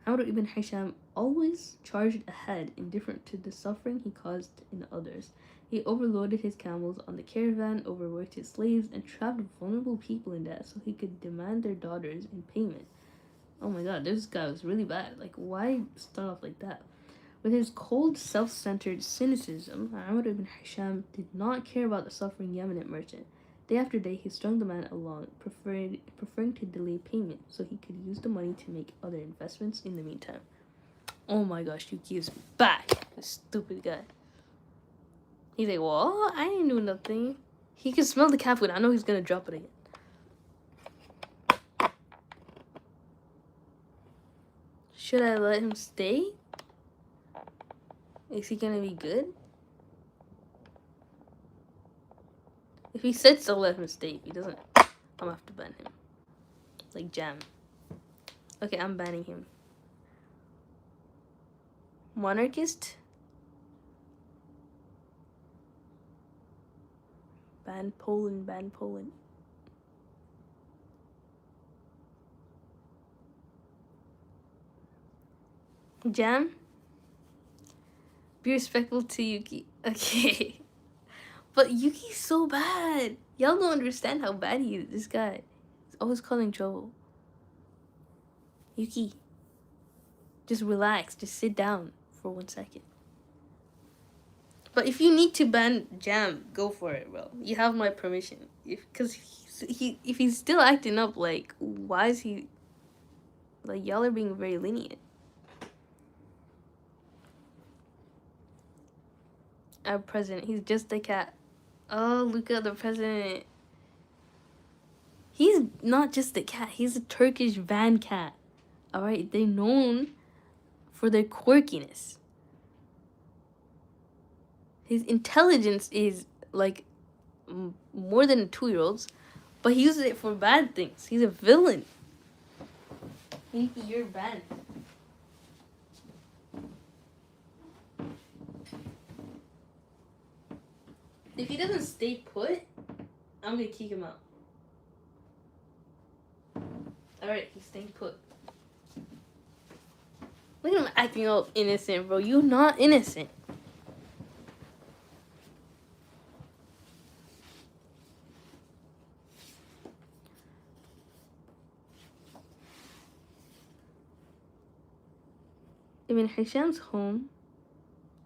Amr ibn Hisham always charged ahead, indifferent to the suffering he caused in others. He overloaded his camels on the caravan, overworked his slaves, and trapped vulnerable people in debt so he could demand their daughters in payment. Oh my god, this guy was really bad. Like, why start off like that? With his cold, self-centered cynicism, Amr ibn Hisham did not care about the suffering Yemenite merchant. Day after day, he strung the man along, preferring to delay payment so he could use the money to make other investments in the meantime. Oh my gosh, Yuki is back. This stupid guy. He's like, well, I didn't do nothing. He can smell the cat food. I know he's gonna drop it again. Should I let him stay? Is he gonna be good? If he sits, I'll let him stay. If he doesn't, I'm gonna have to ban him. Like Jam. Okay, I'm banning him. Monarchist. Ban Poland, ban Poland. Jam, be respectful to Yuki. Okay. But Yuki's so bad. Y'all don't understand how bad he is. This guy. He's always calling trouble. Yuki, just relax. Just sit down for 1 second. But if you need to ban Jam, go for it, bro. You have my permission. If he's still acting up, like, why is he... Like, y'all are being very lenient. Our president, he's just a cat. Oh, look at the president. He's not just a cat. He's a Turkish van cat. Alright, they're known for their quirkiness. His intelligence is, like, more than a 2-year-old's. But he uses it for bad things. He's a villain. You're banned. If he doesn't stay put, I'm gonna kick him out. Alright, he's staying put. Look at him acting all innocent, bro. You're not innocent. Ibn Hisham's home.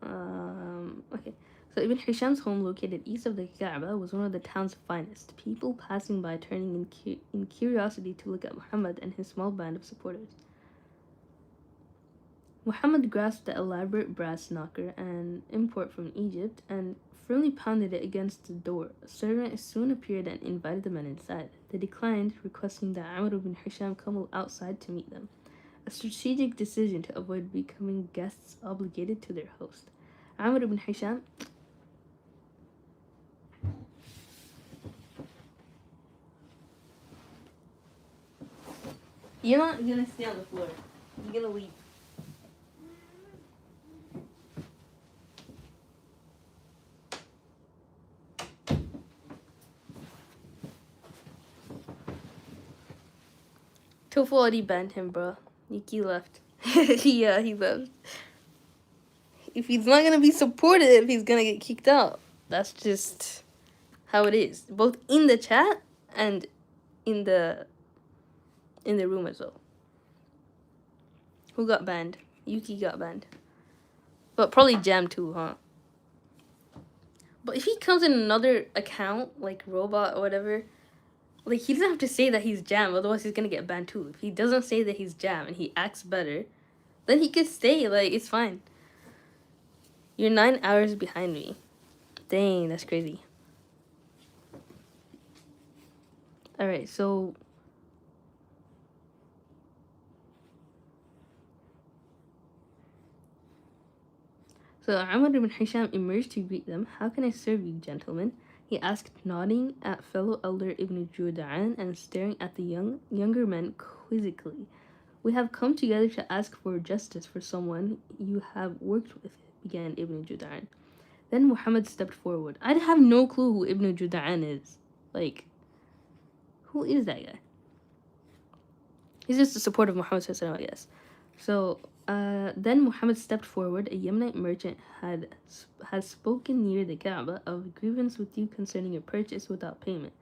Okay. So Ibn Hisham's home, located east of the Kaaba, was one of the town's finest. People passing by turning in curiosity to look at Muhammad and his small band of supporters. Muhammad grasped the elaborate brass knocker, an import from Egypt, and firmly pounded it against the door. A servant soon appeared and invited the men inside. They declined, requesting that Amr ibn Hisham come outside to meet them. A strategic decision to avoid becoming guests obligated to their host. Amr ibn Hisham You're not gonna stay on the floor. You're gonna leave. Tofu already banned him, bro. Yuki left. Yeah, he left. If he's not gonna be supportive, he's gonna get kicked out. That's just how it is. Both in the chat and in the room as well. Who got banned? Yuki got banned. But probably Jam too, huh? But if he comes in another account, like Robot or whatever, like, he doesn't have to say that he's Jam, otherwise he's gonna get banned too. If he doesn't say that he's Jam and he acts better, then he could stay, like, it's fine. You're 9 hours behind me. Dang, that's crazy. Alright, so... So Amr ibn Hisham emerged to greet them. "How can I serve you, gentlemen?" he asked, nodding at fellow elder Ibn Juda'an and staring at the younger men quizzically. "We have come together to ask for justice for someone you have worked with," began Ibn Juda'an. Then Muhammad stepped forward. I have no clue who Ibn Juda'an is. Like, who is that guy? He's just a supporter of Muhammad, I guess. So, then Muhammad stepped forward. "A Yemenite merchant has spoken near the Kaaba of a grievance with you concerning a purchase without payment,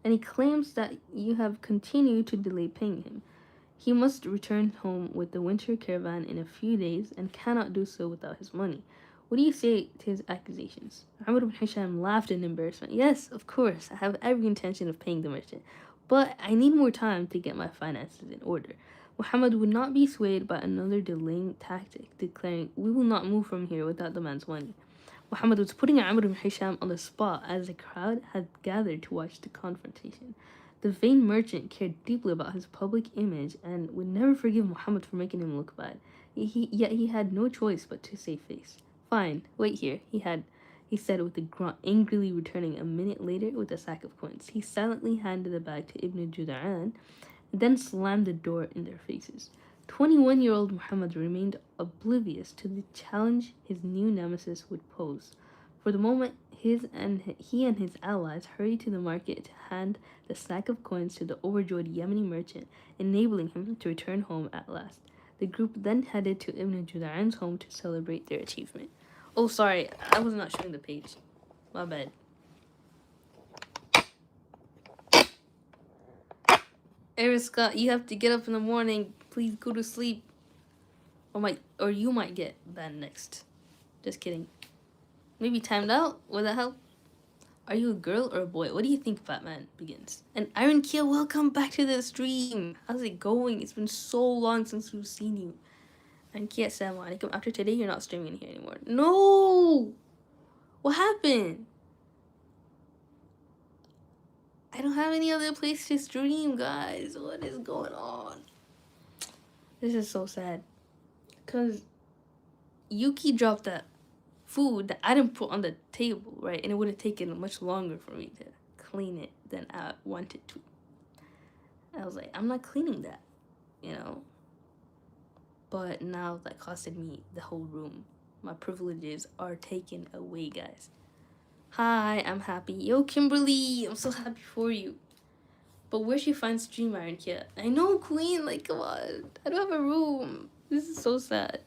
and he claims that you have continued to delay paying him. He must return home with the winter caravan in a few days and cannot do so without his money. What do you say to his accusations?" Amr ibn Hisham laughed in embarrassment. "Yes, of course, I have every intention of paying the merchant, but I need more time to get my finances in order." Muhammad would not be swayed by another delaying tactic, declaring, "We will not move from here without the man's money." Muhammad was putting Amr ibn Hisham on the spot as the crowd had gathered to watch the confrontation. The vain merchant cared deeply about his public image and would never forgive Muhammad for making him look bad. Yet he had no choice but to save face. "Fine, wait here," he said with a grunt, angrily returning a minute later with a sack of coins. He silently handed the bag to Ibn Juda'an, then slammed the door in their faces. 21-year-old Muhammad remained oblivious to the challenge his new nemesis would pose. For the moment, he and his allies hurried to the market to hand the sack of coins to the overjoyed Yemeni merchant, enabling him to return home at last. The group then headed to Ibn Judaran's home to celebrate their achievement. Oh, sorry, I was not showing the page. My bad. Eric Scott, you have to get up in the morning. Please go to sleep. Or you might get banned next. Just kidding. Maybe timed out? Would that help? Are you a girl or a boy? What do you think Batman begins? And Iron Kia, welcome back to the stream. How's it going? It's been so long since we've seen you. Iron Kia, assalamu alaikum. After today, you're not streaming here anymore. No! What happened? I don't have any other place to stream, guys. What is going on? This is so sad. Because Yuki dropped that food that I didn't put on the table, right? And it would have taken much longer for me to clean it than I wanted to. I was like, I'm not cleaning that, you know? But now that costed me the whole room. My privileges are taken away, guys. Hi, I'm happy. Yo, Kimberly, I'm so happy for you. But where'd she find Stream Iron Kia? I know, Queen, like, come on. I don't have a room. This is so sad.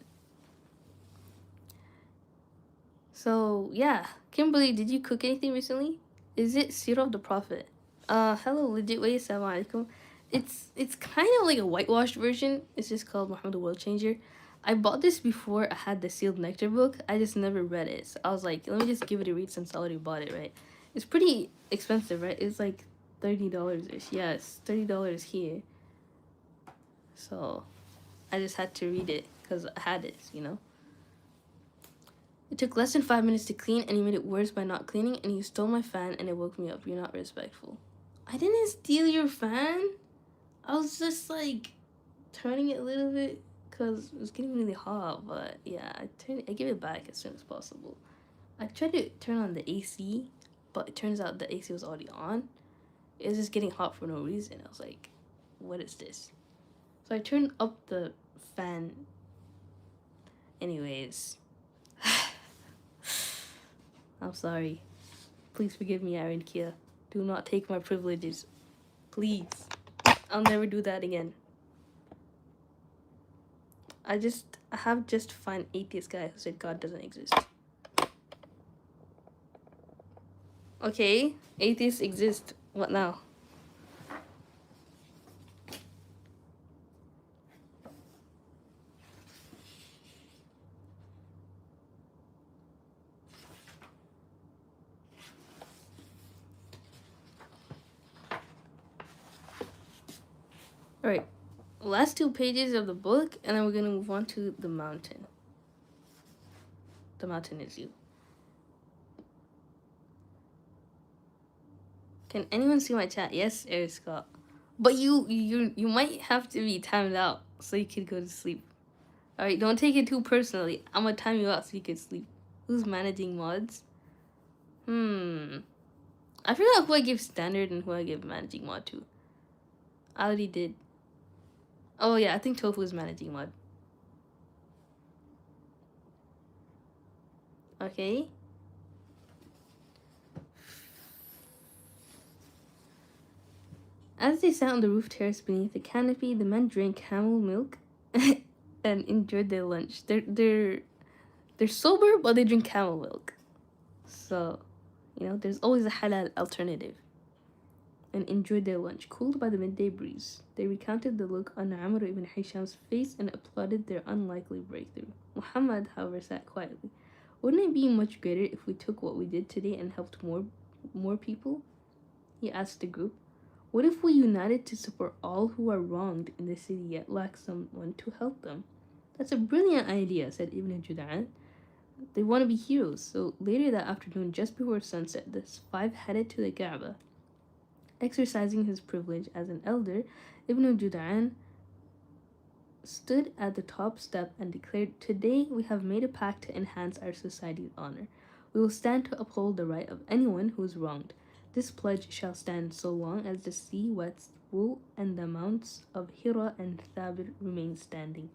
So, yeah. Kimberly, did you cook anything recently? Is it Sirah of the Prophet? Hello, legit way, assalamu alaikum. It's kind of like a whitewashed version. It's just called Muhammad the World Changer. I bought this before I had the Sealed Nectar book. I just never read it. So I was like, let me just give it a read since I already bought it, right? It's pretty expensive, right? It's like $30-ish. Yeah, it's $30 here. So I just had to read it because I had it, you know? It took less than 5 minutes to clean, and you made it worse by not cleaning, and you stole my fan, and it woke me up. You're not respectful. I didn't steal your fan. I was just, like, turning it a little bit because it was getting really hot, but, yeah, I give it back as soon as possible. I tried to turn on the AC, but it turns out the AC was already on. It was just getting hot for no reason. I was like, what is this? So I turned up the fan. Anyways. I'm sorry. Please forgive me, Iron Kia. Do not take my privileges. Please. I'll never do that again. I have just fine atheist guy who said God doesn't exist. Okay, atheists exist. What now? Alright, last 2 pages of the book, and then we're gonna move on to the mountain. The mountain is you. Can anyone see my chat? Yes, Eric Scott. But you might have to be timed out so you can go to sleep. Alright, don't take it too personally. I'm gonna time you out so you can sleep. Who's managing mods? I forgot who I give standard and who I give managing mod to. I already did. Oh yeah, I think Tofu is managing mod. Okay. As they sat on the roof terrace beneath the canopy, the men drank camel milk and enjoyed their lunch. They're sober, but they drink camel milk. So, you know, there's always a halal alternative. And enjoyed their lunch, cooled by the midday breeze. They recounted the look on Amr ibn Hisham's face and applauded their unlikely breakthrough. Muhammad, however, sat quietly. Wouldn't it be much greater if we took what we did today and helped more people? He asked the group. What if we united to support all who are wronged in the city yet lack someone to help them? That's a brilliant idea, said Ibn Judan. They want to be heroes. So later that afternoon, just before sunset, the 5 headed to the Kaaba. Exercising his privilege as an elder, Ibn Judan stood at the top step and declared, Today we have made a pact to enhance our society's honor. We will stand to uphold the right of anyone who is wronged. This pledge shall stand so long as the sea wool, and the mounts of Hira and Thabir remained standing.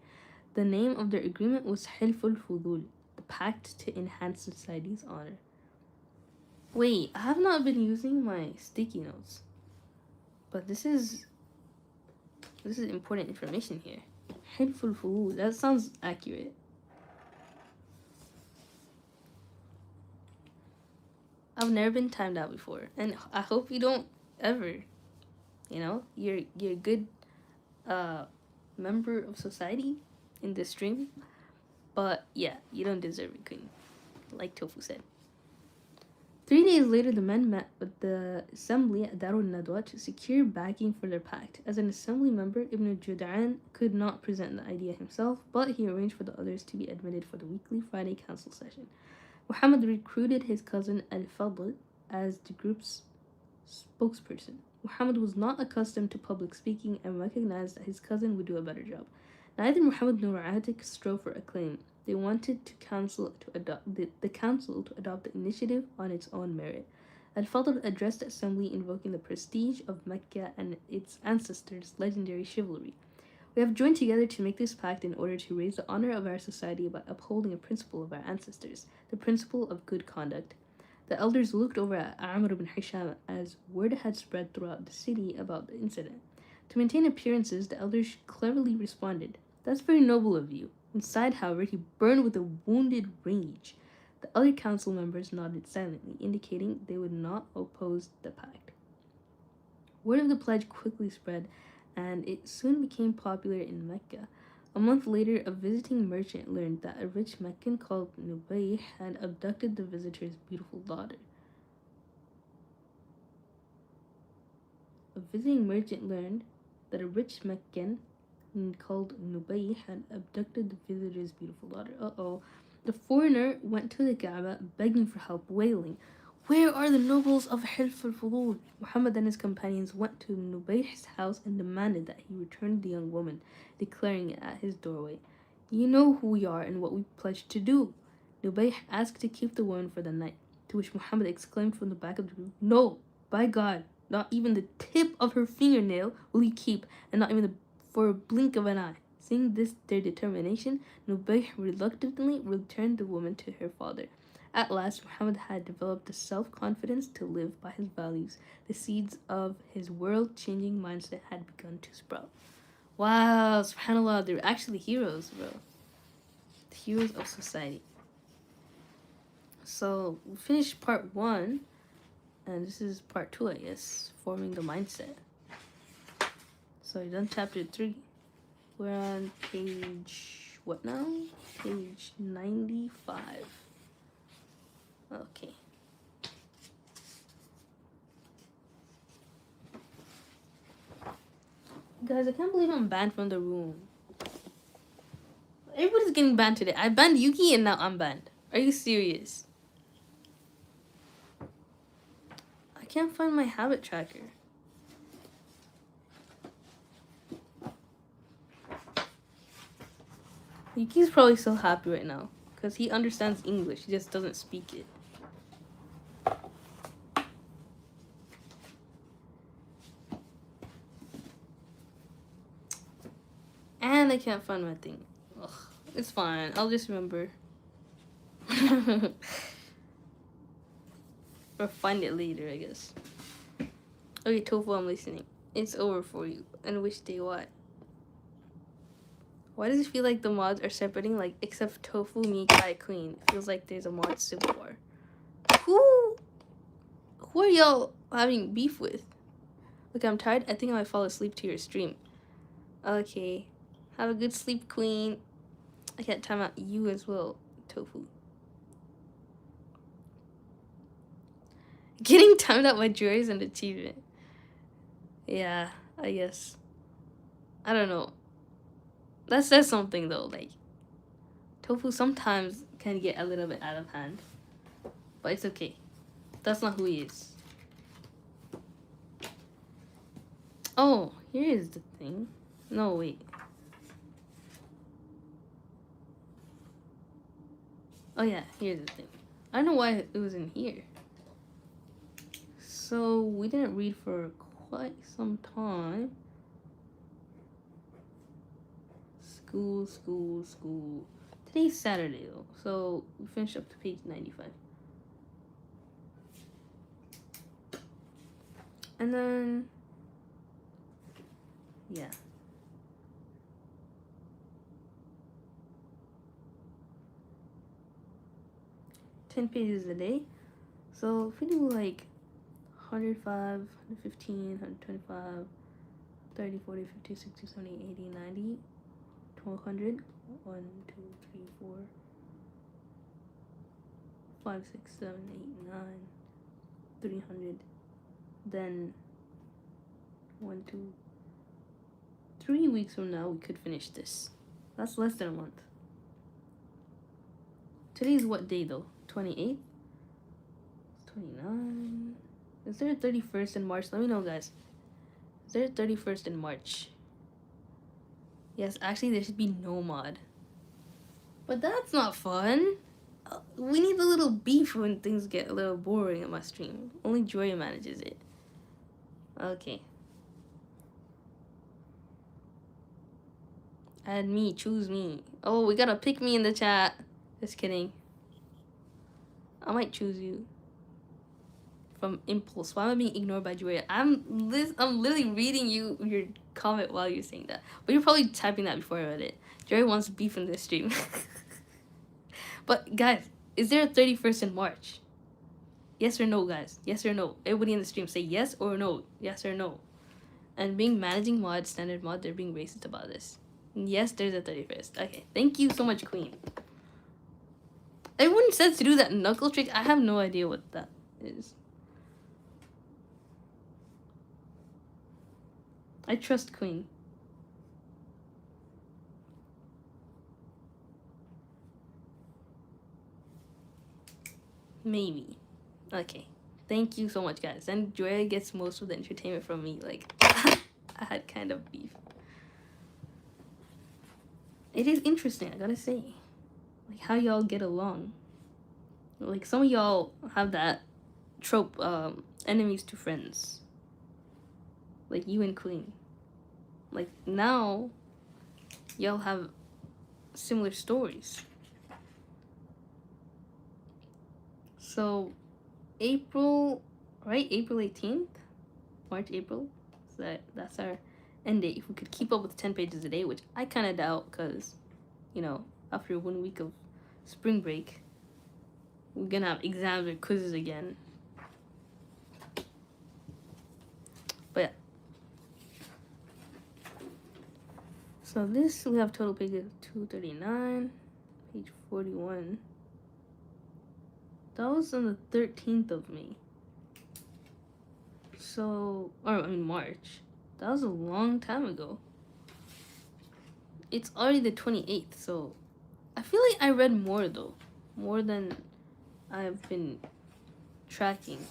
The name of their agreement was Hilful Fudul, the pact to enhance society's honor. Wait, I have not been using my sticky notes, but this is important information here. Hilful Fudul, that sounds accurate. I've never been timed out before, and I hope you don't ever. You know, you're a good member of society in this stream, but yeah, you don't deserve it, Queen. Like Tofu said. 3 days later, the men met with the assembly at Darul Nadwa to secure backing for their pact. As an assembly member, Ibn Jud'an could not present the idea himself, but he arranged for the others to be admitted for the weekly Friday council session. Muhammad recruited his cousin Al-Fadl as the group's spokesperson. Muhammad was not accustomed to public speaking and recognized that his cousin would do a better job. Neither Muhammad nor Atik strove for acclaim. They wanted the council to adopt the initiative on its own merit. Al-Fadl addressed the assembly invoking the prestige of Mecca and its ancestors' legendary chivalry. We have joined together to make this pact in order to raise the honor of our society by upholding a principle of our ancestors, the principle of good conduct. The elders looked over at Amr ibn Hisham as word had spread throughout the city about the incident. To maintain appearances, the elders cleverly responded, "That's very noble of you." Inside, however, he burned with a wounded rage. The other council members nodded silently, indicating they would not oppose the pact. Word of the pledge quickly spread, and it soon became popular in Mecca. A month later, a visiting merchant learned that a rich Meccan called Nubayh had abducted the visitor's beautiful daughter. A visiting merchant learned that a rich Meccan called Nubayh had abducted the visitor's beautiful daughter. Uh-oh. The foreigner went to the Kaaba begging for help, wailing, "Where are the nobles of Hilf al-Fudul?" Muhammad and his companions went to Nubayh's house and demanded that he return the young woman, declaring at his doorway, "You know who we are and what we pledged to do." Nubayh asked to keep the woman for the night, to which Muhammad exclaimed from the back of the room, "No, by God, not even the tip of her fingernail will you keep, and not even for a blink of an eye." Seeing this their determination, Nubayh reluctantly returned the woman to her father. At last, Muhammad had developed the self-confidence to live by his values. The seeds of his world-changing mindset had begun to sprout. Wow, subhanAllah, they're actually heroes, bro. The heroes of society. So, we finished part 1, and this is part 2, I guess, forming the mindset. So, we've done chapter 3. We're on page, what now? Page 95. Okay. Guys, I can't believe I'm banned from the room. Everybody's getting banned today. I banned Yuki and now I'm banned. Are you serious? I can't find my habit tracker. Yuki's probably so happy right now because he understands English. He just doesn't speak it. And I can't find my thing. Ugh, it's fine. I'll just remember. Or find it later, I guess. Okay, Tofu, I'm listening. It's over for you. And which day what? Why does it feel like the mods are separating? Like, except Tofu, me, Kai, Queen. It feels like there's a mod civil war. Who are y'all having beef with? Look, I'm tired. I think I might fall asleep to your stream. Okay. Have a good sleep, Queen. I can't time out you as well, Tofu. Getting timed out by joy is an achievement. Yeah, I guess. I don't know. That says something though. Like, Tofu sometimes can get a little bit out of hand. But it's okay. That's not who he is. Oh, here is the thing. No, wait. Oh yeah, here's the thing. I don't know why it was in here. So we didn't read for quite some time. School. Today's Saturday though, so we finished up to page 95. And then, yeah. Ten pages a day. So if we do like 105, 115, 125, 30, 40, 50, 60, 70, 80, 90, 1200, 1, 2, 3, 4, 5, 6, 7, 8, 9, 300. Then 1, 2, 3 weeks from now we could finish this. That's less than a month. Today's what day though? 28th? 29. Is there a 31st in March? Let me know, guys. Is there a 31st in March? Yes, actually there should be no mod. But that's not fun. We need a little beef when things get a little boring on my stream. Only Joya manages it. Okay. Add me, choose me. Oh, we gotta pick me in the chat. Just kidding. I might choose you. From impulse. Why am I being ignored by Joya? I'm literally reading your comment while you're saying that. But you're probably typing that before I read it. Joya wants beef in this stream. But guys, is there a 31st in March? Yes or no, guys? Yes or no? Everybody in the stream say yes or no. Yes or no. And being managing mod, standard mod, they're being racist about this. Yes, there's a 31st. Okay, thank you so much, Queen. Everyone says to do that knuckle trick. I have no idea what that is. I trust Queen. Maybe. Okay. Thank you so much, guys. And Joya gets most of the entertainment from me. Like, I had kind of beef. It is interesting, I gotta say. Like, how y'all get along. Like, some of y'all have that trope, enemies to friends. Like, you and Queen. Like, now, y'all have similar stories. So, April, right? April 18th? March, April. So that's our end date. If we could keep up with 10 pages a day, which I kind of doubt because, you know, after 1 week of spring break, we're going to have exams or quizzes again. But yeah. So this, we have total pages 239, page 41. That was on the 13th of May. So, or I mean March. That was a long time ago. It's already the 28th, so I feel like I read more though. More than I've been tracking.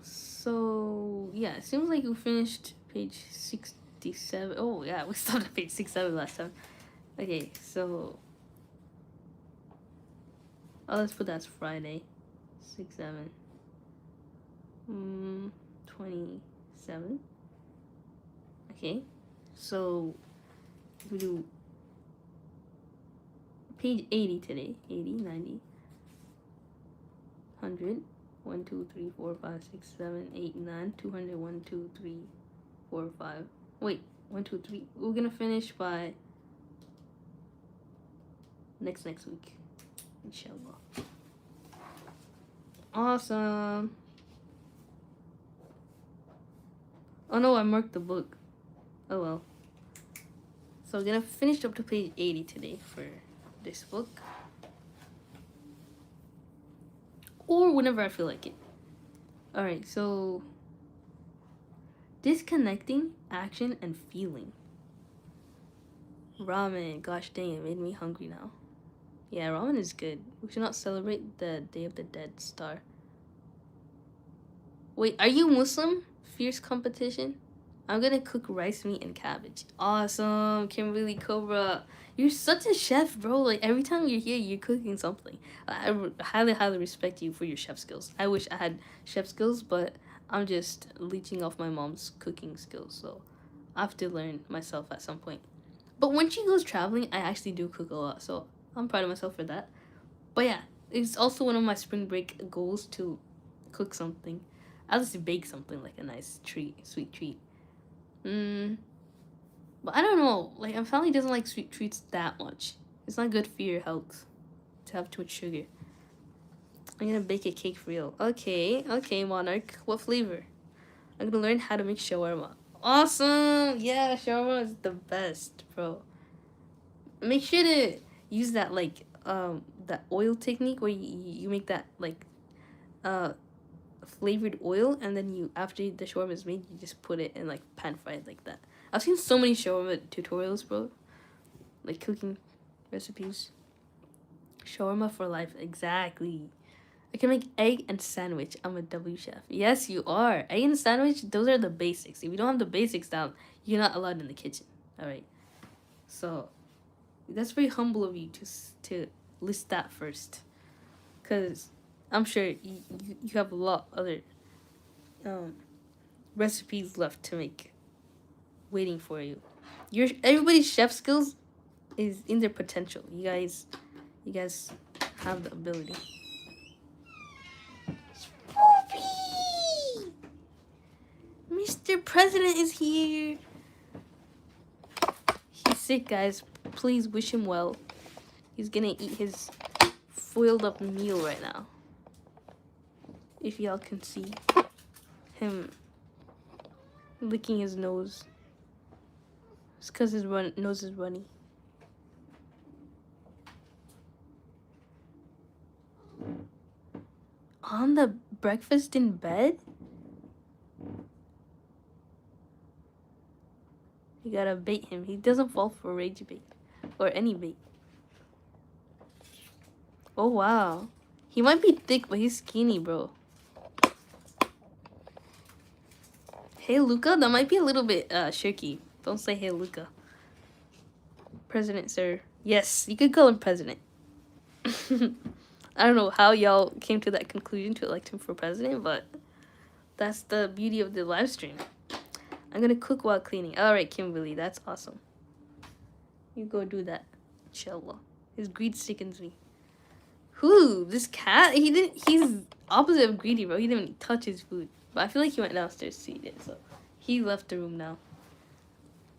So, yeah, it seems like we finished page 67. Oh, yeah, we stopped at page 67 last time. Okay, so let's put that as Friday. 6, 7. 27. Okay, so we do page 80 today. 80, 90, 100. 1, 2, 3, 4, 5, 6, 7, 8, 9, 200. 1, 2, 3, 4, 5. Wait, 1, 2, 3. We're gonna finish by next week, inshallah. Awesome. Oh no, I marked the book. Oh well. So I'm gonna finish up to page 80 today for this book. Or whenever I feel like it. Alright, so disconnecting action and feeling. Ramen, gosh dang, it made me hungry now. Yeah, ramen is good. We should not celebrate the Day of the Dead star. Wait, are you Muslim? Fierce competition? I'm gonna cook rice, meat, and cabbage. Awesome, Kimberly Cobra. You're such a chef, bro. Like, every time you're here, you're cooking something. I highly respect you for your chef skills. I wish I had chef skills, but I'm just leeching off my mom's cooking skills, so I have to learn myself at some point. But when she goes traveling, I actually do cook a lot, so I'm proud of myself for that. But yeah, it's also one of my spring break goals to cook something. At least bake something like a nice treat, sweet treat. But I don't know. Like, my family doesn't like sweet treats that much. It's not good for your health to have too much sugar. I'm gonna bake a cake for real. Okay, Monarch. What flavor? I'm gonna learn how to make shawarma. Awesome! Yeah, shawarma is the best, bro. Make sure to use that that oil technique where you make that uh flavored oil, and then you, after the shawarma is made, you just put it in like pan fried like that. I've seen so many shawarma tutorials, bro. Like cooking recipes. Shawarma for life, exactly. I can make egg and sandwich. I'm a W chef. Yes, you are. Egg and sandwich, those are the basics. If you don't have the basics down, you're not allowed in the kitchen. All right. So that's very humble of you to list that first, because I'm sure you have a lot other recipes left to make waiting for you. Your everybody's chef skills is in their potential. You guys have the ability. Spoopy! Mr. President is here. He's sick, guys. Please wish him well. He's gonna eat his foiled up meal right now. If y'all can see him licking his nose. It's because his nose is runny. On the breakfast in bed? You gotta bait him. He doesn't fall for rage bait. Or any bait. Oh, wow. He might be thick, but he's skinny, bro. Hey, Luca, that might be a little bit shaky. Don't say hey, Luca. President, sir. Yes, you could call him president. I don't know how y'all came to that conclusion to elect him for president, but that's the beauty of the live stream. I'm gonna cook while cleaning. Alright, Kimberly, that's awesome. You go do that. Inshallah. His greed sickens me. Who? This cat? He's opposite of greedy, bro. He didn't even touch his food. But I feel like he went downstairs to eat it, so he left the room now.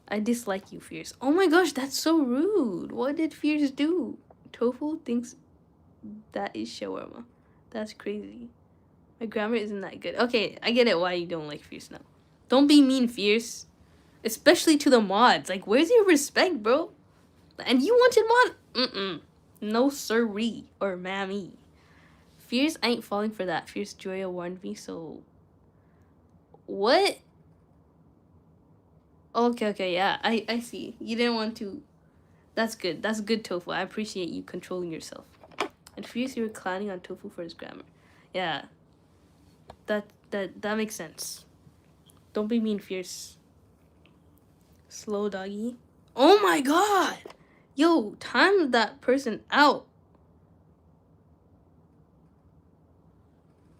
I dislike you, Fierce. Oh my gosh, that's so rude. What did Fierce do? Tofu thinks that is shawarma. That's crazy. My grammar isn't that good. Okay, I get it why you don't like Fierce now. Don't be mean, Fierce. Especially to the mods. Like, where's your respect, bro? And you wanted mod? No sirree or mammy. Fierce, I ain't falling for that. Fierce Joya warned me, so... What? Okay, yeah. I see. You didn't want to... That's good. That's good, Tofu. I appreciate you controlling yourself. And Fierce, you were clowning on Tofu for his grammar. Yeah. That makes sense. Don't be mean, Fierce. Slow doggy. Oh my god! Yo, time that person out.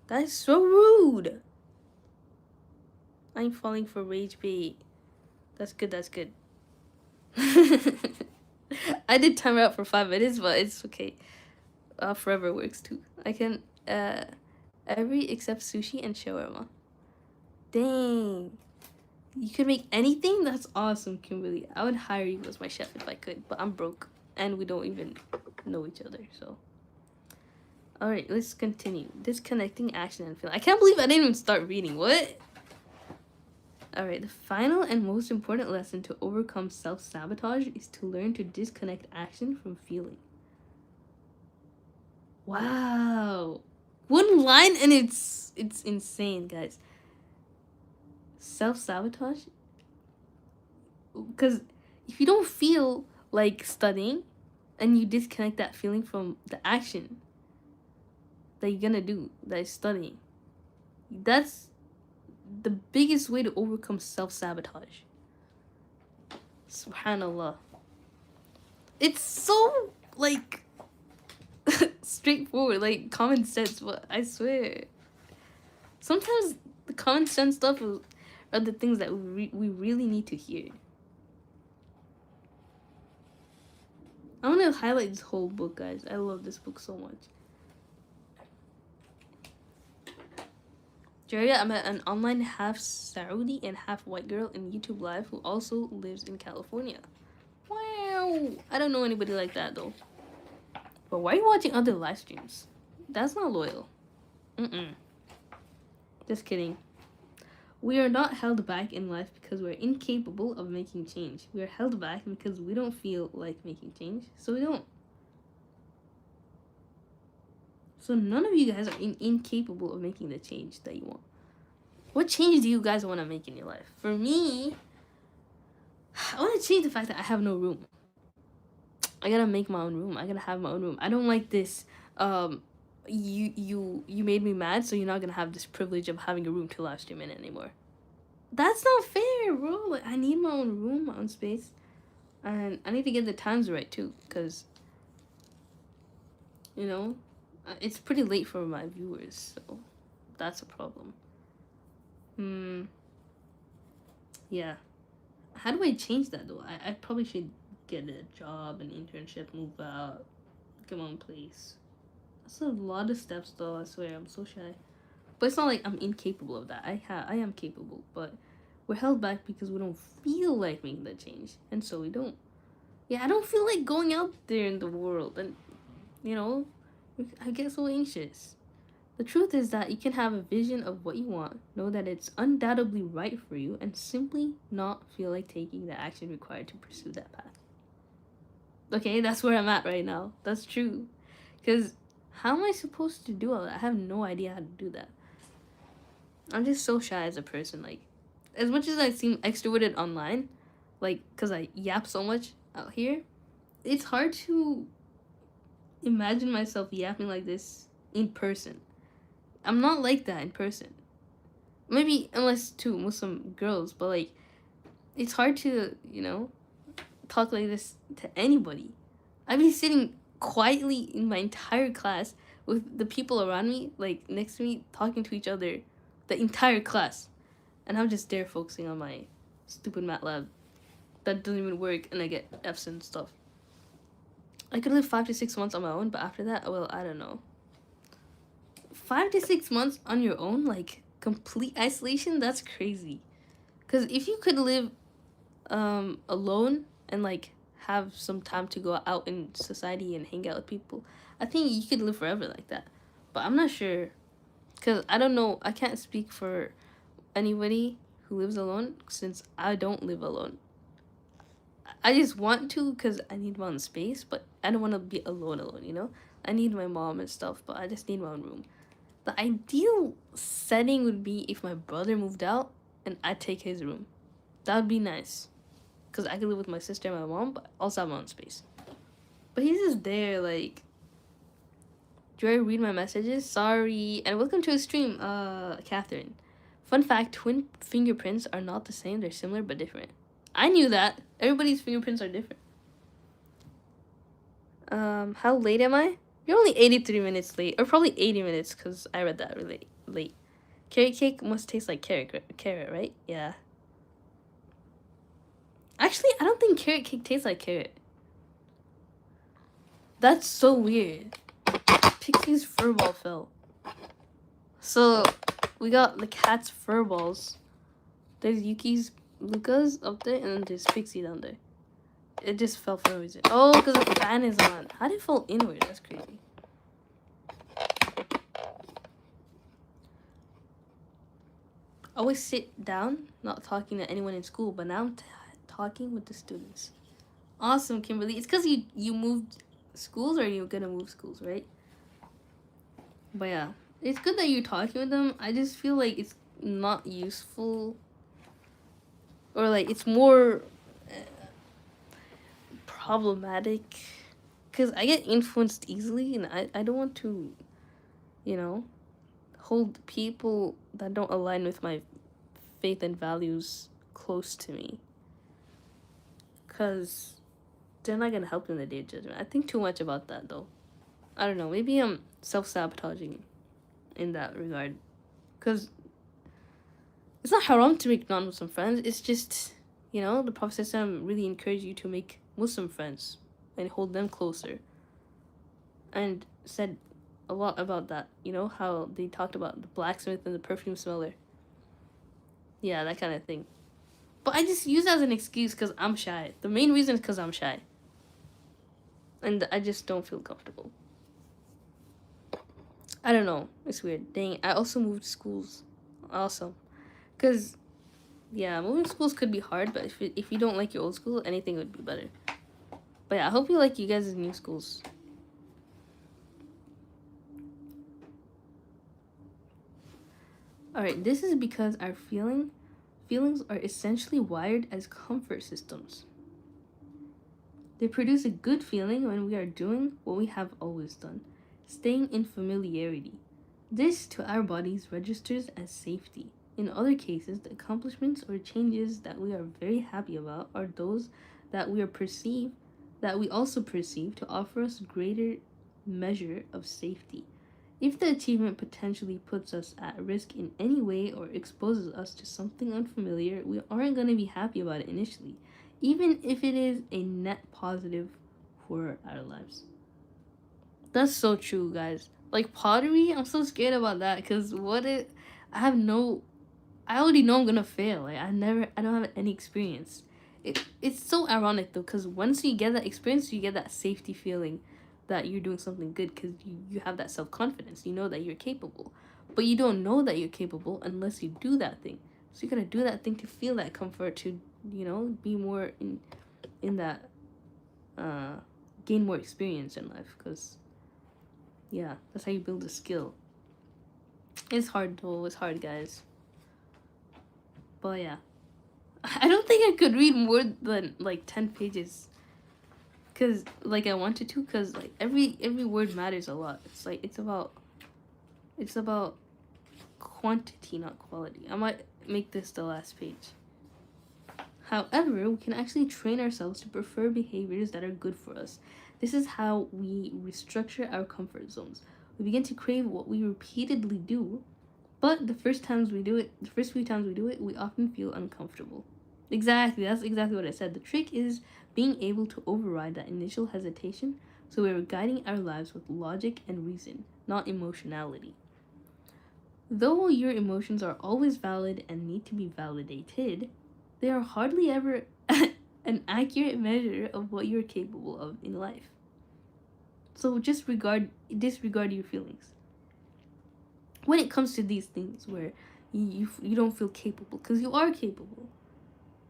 That is so rude. I'm falling for rage bait. That's good, that's good. I did time out for 5 minutes, but it's okay. Forever works too. I can, every except sushi and shawarma. Dang. You could make anything? That's awesome, Kimberly. I would hire you as my chef if I could, but I'm broke. And we don't even know each other, so. Alright, let's continue. Disconnecting action and feeling. I can't believe I didn't even start reading. What? Alright, the final and most important lesson to overcome self-sabotage is to learn to disconnect action from feeling. Wow. One line and it's insane, guys. Self-sabotage? Because if you don't feel like studying and you disconnect that feeling from the action that you're gonna do, that is studying, that's the biggest way to overcome self-sabotage. Subhanallah. It's so, like, straightforward, like, common sense, but I swear. Sometimes The common sense stuff are the things that we really need to hear. I want to highlight this whole book, guys. I love this book so much. Jaria, I met an online half Saudi and half white girl in YouTube Live who also lives in California. Wow. I don't know anybody like that, though. But why are you watching other live streams? That's not loyal. Just kidding. We are not held back in life because we're incapable of making change. We are held back because we don't feel like making change, so we don't. So none of you guys are incapable of making the change that you want. What change do you guys want to make in your life? For me, I want to change the fact that I have no room. I gotta make my own room. I gotta have my own room. I don't like this. You made me mad, so you're not gonna have this privilege of having a room to live stream in anymore. That's not fair, bro. Like, I need my own room, my own space, and I need to get the times right too, cause you know, it's pretty late for my viewers, so that's a problem. Yeah. How do I change that though? I probably should get a job, an internship, move out, get my own place. That's a lot of steps though, I swear. I'm so shy. But it's not like I'm incapable of that. I am capable, but we're held back because we don't feel like making that change. And so we don't. Yeah, I don't feel like going out there in the world, and you know, I get so anxious. The truth is that you can have a vision of what you want, know that it's undoubtedly right for you, and simply not feel like taking the action required to pursue that path. Okay, that's where I'm at right now. That's true. Because how am I supposed to do all that? I have no idea how to do that. I'm just so shy as a person. Like, as much as I seem extroverted online, like, because I yap so much out here, it's hard to imagine myself yapping like this in person. I'm not like that in person. Maybe unless to Muslim girls, but like, it's hard to, you know, talk like this to anybody. I'd be sitting quietly in my entire class with the people around me, like next to me, talking to each other, the entire class, and I'm just there focusing on my stupid MATLAB that doesn't even work, and I get F's and stuff. I could live 5 to 6 months on my own, but after that, well, I don't know. 5 to 6 months on your own, like complete isolation, that's crazy. Because if you could live alone and like have some time to go out in society and hang out with people, I think you could live forever like that. But I'm not sure, because I don't know. I can't speak for anybody who lives alone since I don't live alone. I just want to because I need my own space, but I don't want to be alone, you know? I need my mom and stuff, but I just need my own room. The ideal setting would be if my brother moved out and I take his room. That would be nice. Because I could live with my sister and my mom, but also have my own space. But he's just there, like... Do I read my messages? Sorry. And welcome to a stream, Catherine. Fun fact, twin fingerprints are not the same. They're similar but different. I knew that. Everybody's fingerprints are different. How late am I? You're only 83 minutes late. Or probably 80 minutes, because I read that really late. Carrot cake must taste like carrot, right? Yeah. Actually, I don't think carrot cake tastes like carrot. That's so weird. Pixie's furball fell. So, we got the cat's furballs. There's Yuki's Luca's up there, and then there's Pixie down there. It just fell for no reason. Oh, because the fan is on. How did it fall inward? That's crazy. Always sit down, not talking to anyone in school, but now I'm talking with the students. Awesome, Kimberly. It's because you moved schools, or you're gonna move schools, right? But yeah, it's good that you're talking with them. I just feel like it's not useful, or like it's more problematic, because I get influenced easily, and I don't want to, you know, hold people that don't align with my faith and values close to me, because they're not gonna help in the day of judgment. I think too much about that though. I don't know, maybe I'm self-sabotaging in that regard, because It's not haram to make non-Muslim friends. It's just, the Prophet ﷺ really encouraged you to make Muslim friends and hold them closer. And said a lot about that. How they talked about the blacksmith and the perfume smeller. Yeah, that kind of thing. But I just use that as an excuse because I'm shy. The main reason is because I'm shy. And I just don't feel comfortable. I don't know. It's weird. Dang, I also moved schools. Also. Because, yeah, moving schools could be hard, but if you don't like your old school, anything would be better. But yeah, I hope you like you guys' new schools. Alright, this is because our feelings are essentially wired as comfort systems. They produce a good feeling when we are doing what we have always done, staying in familiarity. This, to our bodies, registers as safety. In other cases, the accomplishments or changes that we are very happy about are those that we also perceive to offer us greater measure of safety. If the achievement potentially puts us at risk in any way or exposes us to something unfamiliar, we aren't going to be happy about it initially, even if it is a net positive for our lives. That's so true, guys. Like pottery, I'm so scared about that because I already know I'm gonna fail. Like I don't have any experience. It's so ironic though, because once you get that experience, you get that safety feeling that you're doing something good because you have that self-confidence. You know that you're capable. But you don't know that you're capable unless you do that thing. So you gotta do that thing to feel that comfort, to, be more in that, gain more experience in life. Because, yeah, that's how you build a skill. It's hard though. It's hard, guys. But yeah. I don't think I could read more than, 10 pages. Because, I wanted to, because, every word matters a lot. It's about quantity, not quality. I might make this the last page. However, we can actually train ourselves to prefer behaviors that are good for us. This is how we restructure our comfort zones. We begin to crave what we repeatedly do, but the first few times we do it, we often feel uncomfortable. Exactly, that's exactly what I said. The trick is being able to override that initial hesitation, so we're guiding our lives with logic and reason, not emotionality. Though your emotions are always valid and need to be validated, they are hardly ever an accurate measure of what you're capable of in life. So just disregard your feelings. When it comes to these things where you don't feel capable, because you are capable.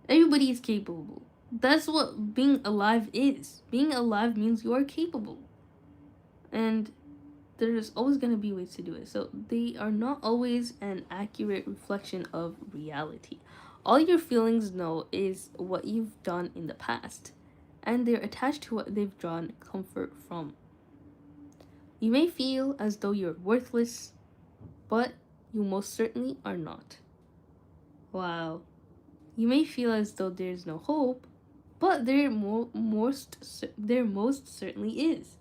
Everybody is capable. That's what being alive is. Being alive means you are capable. And there's always going to be ways to do it. So they are not always an accurate reflection of reality. All your feelings know is what you've done in the past, and they're attached to what they've drawn comfort from. You may feel as though you're worthless, but you most certainly are not. Wow. You may feel as though there's no hope, but there most certainly is.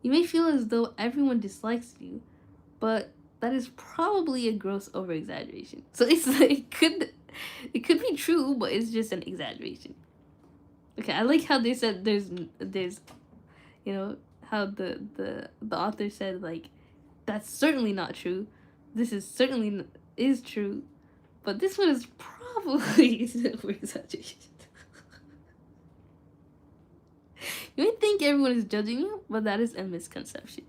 You may feel as though everyone dislikes you, but that is probably a gross overexaggeration. So it could be true, but it's just an exaggeration. Okay, I like how they said there's how the author said, that's certainly not true. This is certainly is true, but this one is probably an overexaggeration. You may think everyone is judging you, but that is a misconception.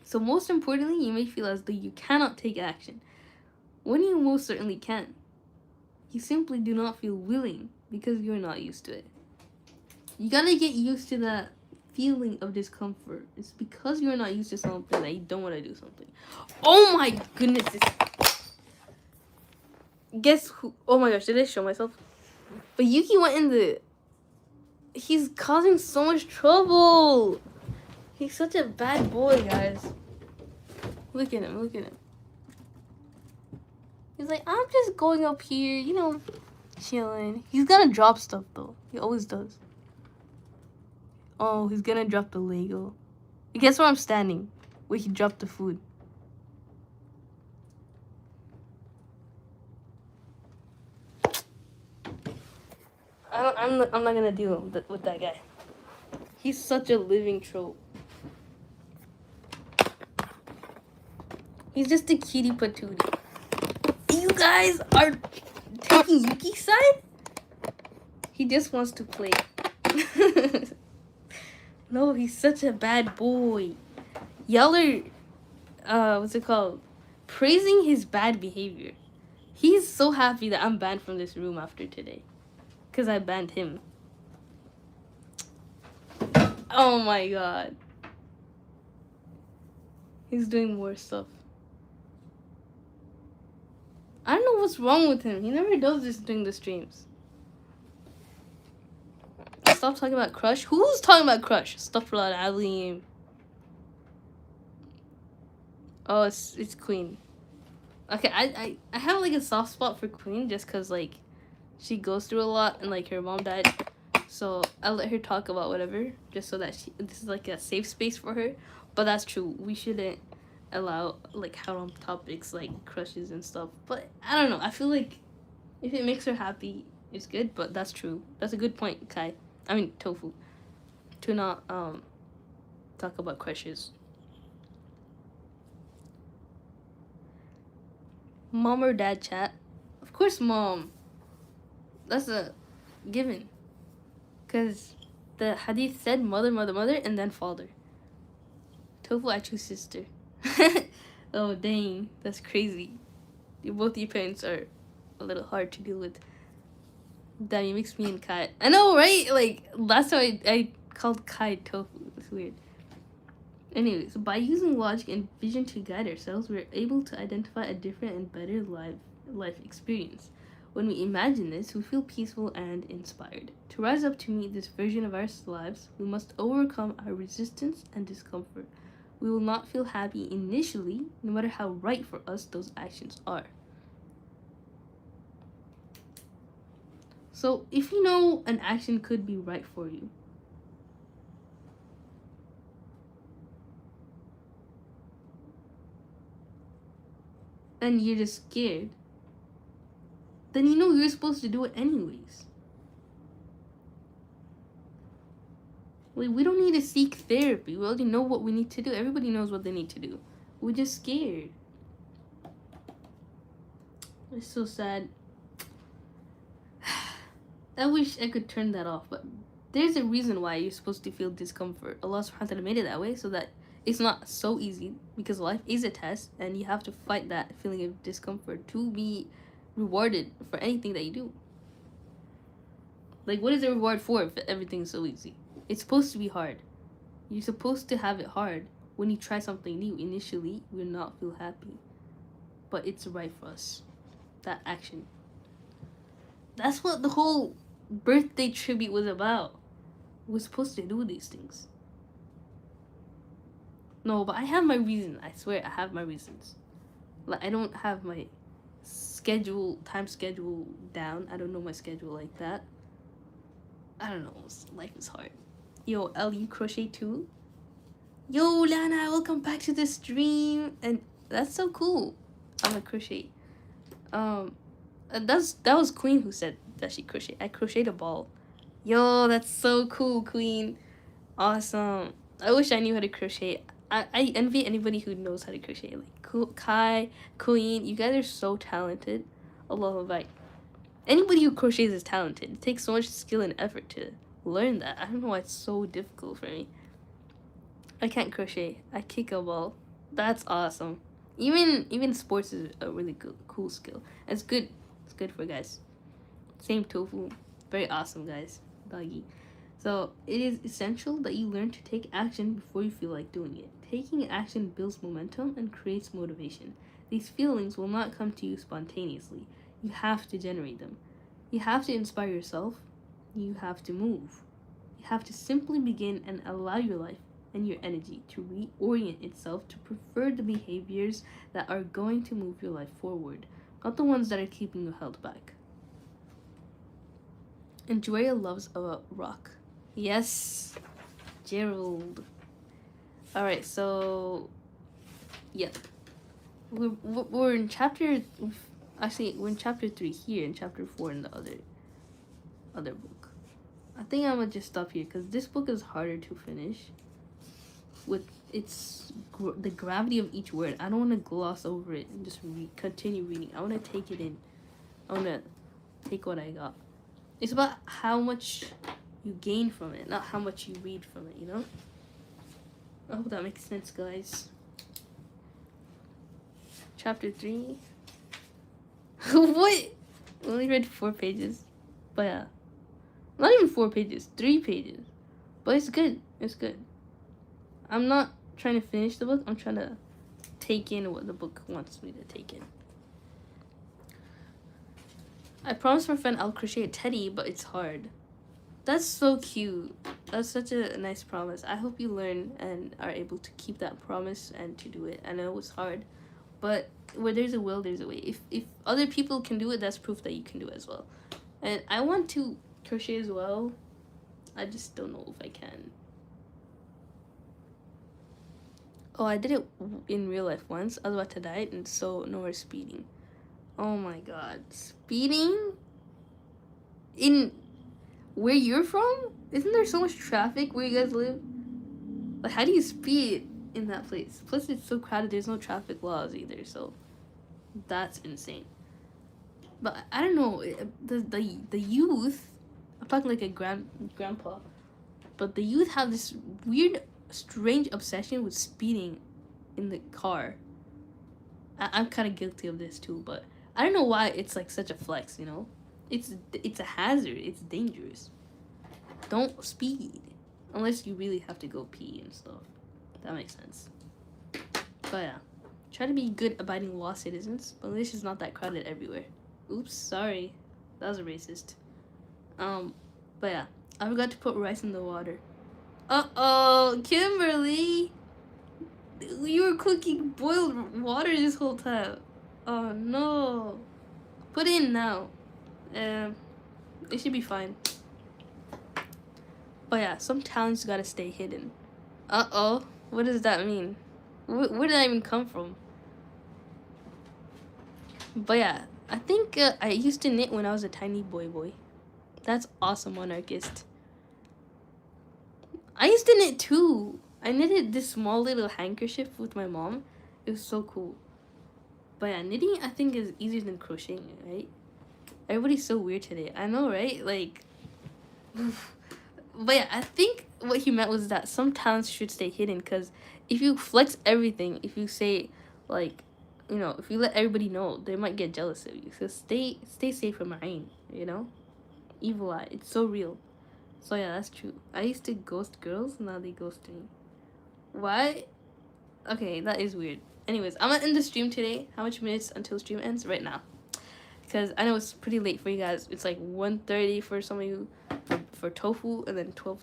So most importantly, you may feel as though you cannot take action, when you most certainly can. You simply do not feel willing because you're not used to it. You gotta get used to that feeling of discomfort. It's because you're not used to something that you don't want to do something. Oh my goodness. Guess who? Oh my gosh, did I show myself? But Yuki went in the... He's causing so much trouble. He's such a bad boy, guys. Look at him. He's like, I'm just going up here, chilling. He's gonna drop stuff, though. He always does. Oh, he's gonna drop the Lego. Guess where I'm standing? Where he dropped the food. I'm not gonna deal with that guy. He's such a living trope. He's just a cutie patootie. You guys are taking Yuki's side? He just wants to play. No, he's such a bad boy. Y'all are, what's it called? Praising his bad behavior. He's so happy that I'm banned from this room after today. Because I banned him. Oh my god. He's doing more stuff. I don't know what's wrong with him. He never does this during the streams. Stop talking about Crush. Who's talking about Crush? Astaghfirullah Alim. Oh, it's Queen. Okay, I have like a soft spot for Queen just because like she goes through a lot and like her mom died. So I let her talk about whatever just so that this is like a safe space for her. But that's true. We shouldn't allow like haram topics like crushes and stuff. But I don't know. I feel like if it makes her happy, it's good. But that's true. That's a good point, Kai. I mean Tofu. To not talk about crushes. Mom or dad chat? Of course, mom. That's a given. Because the hadith said mother, mother, mother, and then father. Tofu, I choose sister. Oh, dang. That's crazy. Both your parents are a little hard to deal with. Damn, you mixed me and Kai. I know, right? Like, that's why I called Kai Tofu. It's weird. Anyways, by using logic and vision to guide ourselves, we're able to identify a different and better life experience. When we imagine this, we feel peaceful and inspired. To rise up to meet this version of our lives, we must overcome our resistance and discomfort. We will not feel happy initially, no matter how right for us those actions are. So, if you know an action could be right for you, and you're just scared, then you know you're supposed to do it anyways. Like, we don't need to seek therapy. We already know what we need to do. Everybody knows what they need to do. We're just scared. It's so sad. I wish I could turn that off, but there's a reason why you're supposed to feel discomfort. Allah subhanahu wa ta'ala made it that way so that it's not so easy, because life is a test and you have to fight that feeling of discomfort to be rewarded for anything that you do. Like, what is the reward for if everything's so easy? It's supposed to be hard. You're supposed to have it hard. When you try something new, initially, you will not feel happy. But it's right for us. That action. That's what the whole birthday tribute was about. We're supposed to do these things. No, but I have my reason. I swear I have my reasons. Like, I don't have my time schedule down. I don't know my schedule like that. I don't know. Life is hard. Yo, L, you crochet too? Yo, Lana, welcome back to the stream. And that's so cool. I'm a crochet. That was Queen who said that she crochet. I crocheted a ball. Yo, that's so cool, Queen. Awesome. I wish I knew how to crochet. I envy anybody who knows how to crochet. Like Kai, Queen, you guys are so talented. Allah Akbar. Anybody who crochets is talented. It takes so much skill and effort to learn that. I don't know why it's so difficult for me. I can't crochet. I kick a ball. That's awesome. Even sports is a really cool skill. It's good. It's good for guys. Same Tofu. Very awesome, guys. Doggy. So it is essential that you learn to take action before you feel like doing it. Taking action builds momentum and creates motivation. These feelings will not come to you spontaneously. You have to generate them. You have to inspire yourself. You have to move. You have to simply begin and allow your life and your energy to reorient itself to prefer the behaviors that are going to move your life forward, not the ones that are keeping you held back. And Joya loves a rock. Yes, Gerald. All right, so yeah, we're in chapter. Actually, we're in chapter 3 here, and chapter 4 in the other book. I think I'm gonna just stop here because this book is harder to finish. With the gravity of each word, I don't want to gloss over it and just continue reading. I want to take it in. I want to take what I got. It's about how much you gain from it, not how much you read from it, you know? I hope that makes sense, guys. Chapter 3. What? I only read 4 pages. But yeah. Not even 4 pages, 3 pages. But it's good. It's good. I'm not trying to finish the book. I'm trying to take in what the book wants me to take in. I promised my friend I'll crochet a teddy, but it's hard. That's so cute. That's such a nice promise. I hope you learn and are able to keep that promise and to do it. I know it's hard, but where there's a will, there's a way. If other people can do it, that's proof that you can do it as well. And I want to crochet as well. I just don't know if I can. Oh, I did it in real life once. I was about to die, and so no more speeding. Oh my god. Speeding? In where you're from? Isn't there so much traffic where you guys live? Like, how do you speed in that place? Plus, it's so crowded, there's no traffic laws either, so that's insane. But I don't know, the youth, I'm talking like a grandpa, but the youth have this weird, strange obsession with speeding in the car. I'm kind of guilty of this too, but I don't know why it's like such a flex, you know? It's a hazard. It's dangerous. Don't speed unless you really have to go pee and stuff. That makes sense. But yeah, try to be good, abiding law citizens. But this is not that crowded everywhere. Oops, sorry, that was a racist. But yeah, I forgot to put rice in the water. Uh-oh, Kimberly, you were cooking boiled water this whole time. Oh no, put it in now. It should be fine. But yeah, some talents gotta stay hidden. Uh-oh, what does that mean? Where did that even come from? But yeah, I think I used to knit when I was a tiny boy. That's awesome, Monarchist. I used to knit too. I knitted this small little handkerchief with my mom. It was so cool. But yeah, knitting I think is easier than crocheting, right? Everybody's so weird today. I know, right? Like, but yeah, I think what he meant was that some talents should stay hidden, because if you flex everything, if you say, like, you know, if you let everybody know, they might get jealous of you. So stay safe from Ain, you know? Evil eye. It's so real. So yeah, that's true. I used to ghost girls, now they ghost me. Why? Okay, that is weird. Anyways, I'm gonna end the stream today. How much minutes until stream ends? Right now. Because I know it's pretty late for you guys. It's like 1:30 for some of you for tofu, and then 12,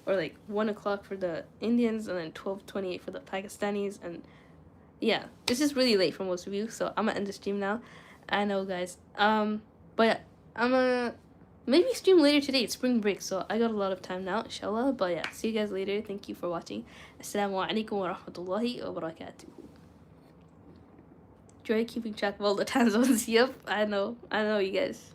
or like 1 o'clock for the Indians, and then 12:28 for the Pakistanis. And yeah, it's just really late for most of you. So I'm gonna end the stream now. I know, guys. But yeah, I'm gonna maybe stream later today. It's spring break, so I got a lot of time now, inshallah. But yeah, see you guys later. Thank you for watching. Assalamu alaikum wa rahmatullahi wa barakatuh. Enjoy keeping track of all the time zones. Yep, I know you guys.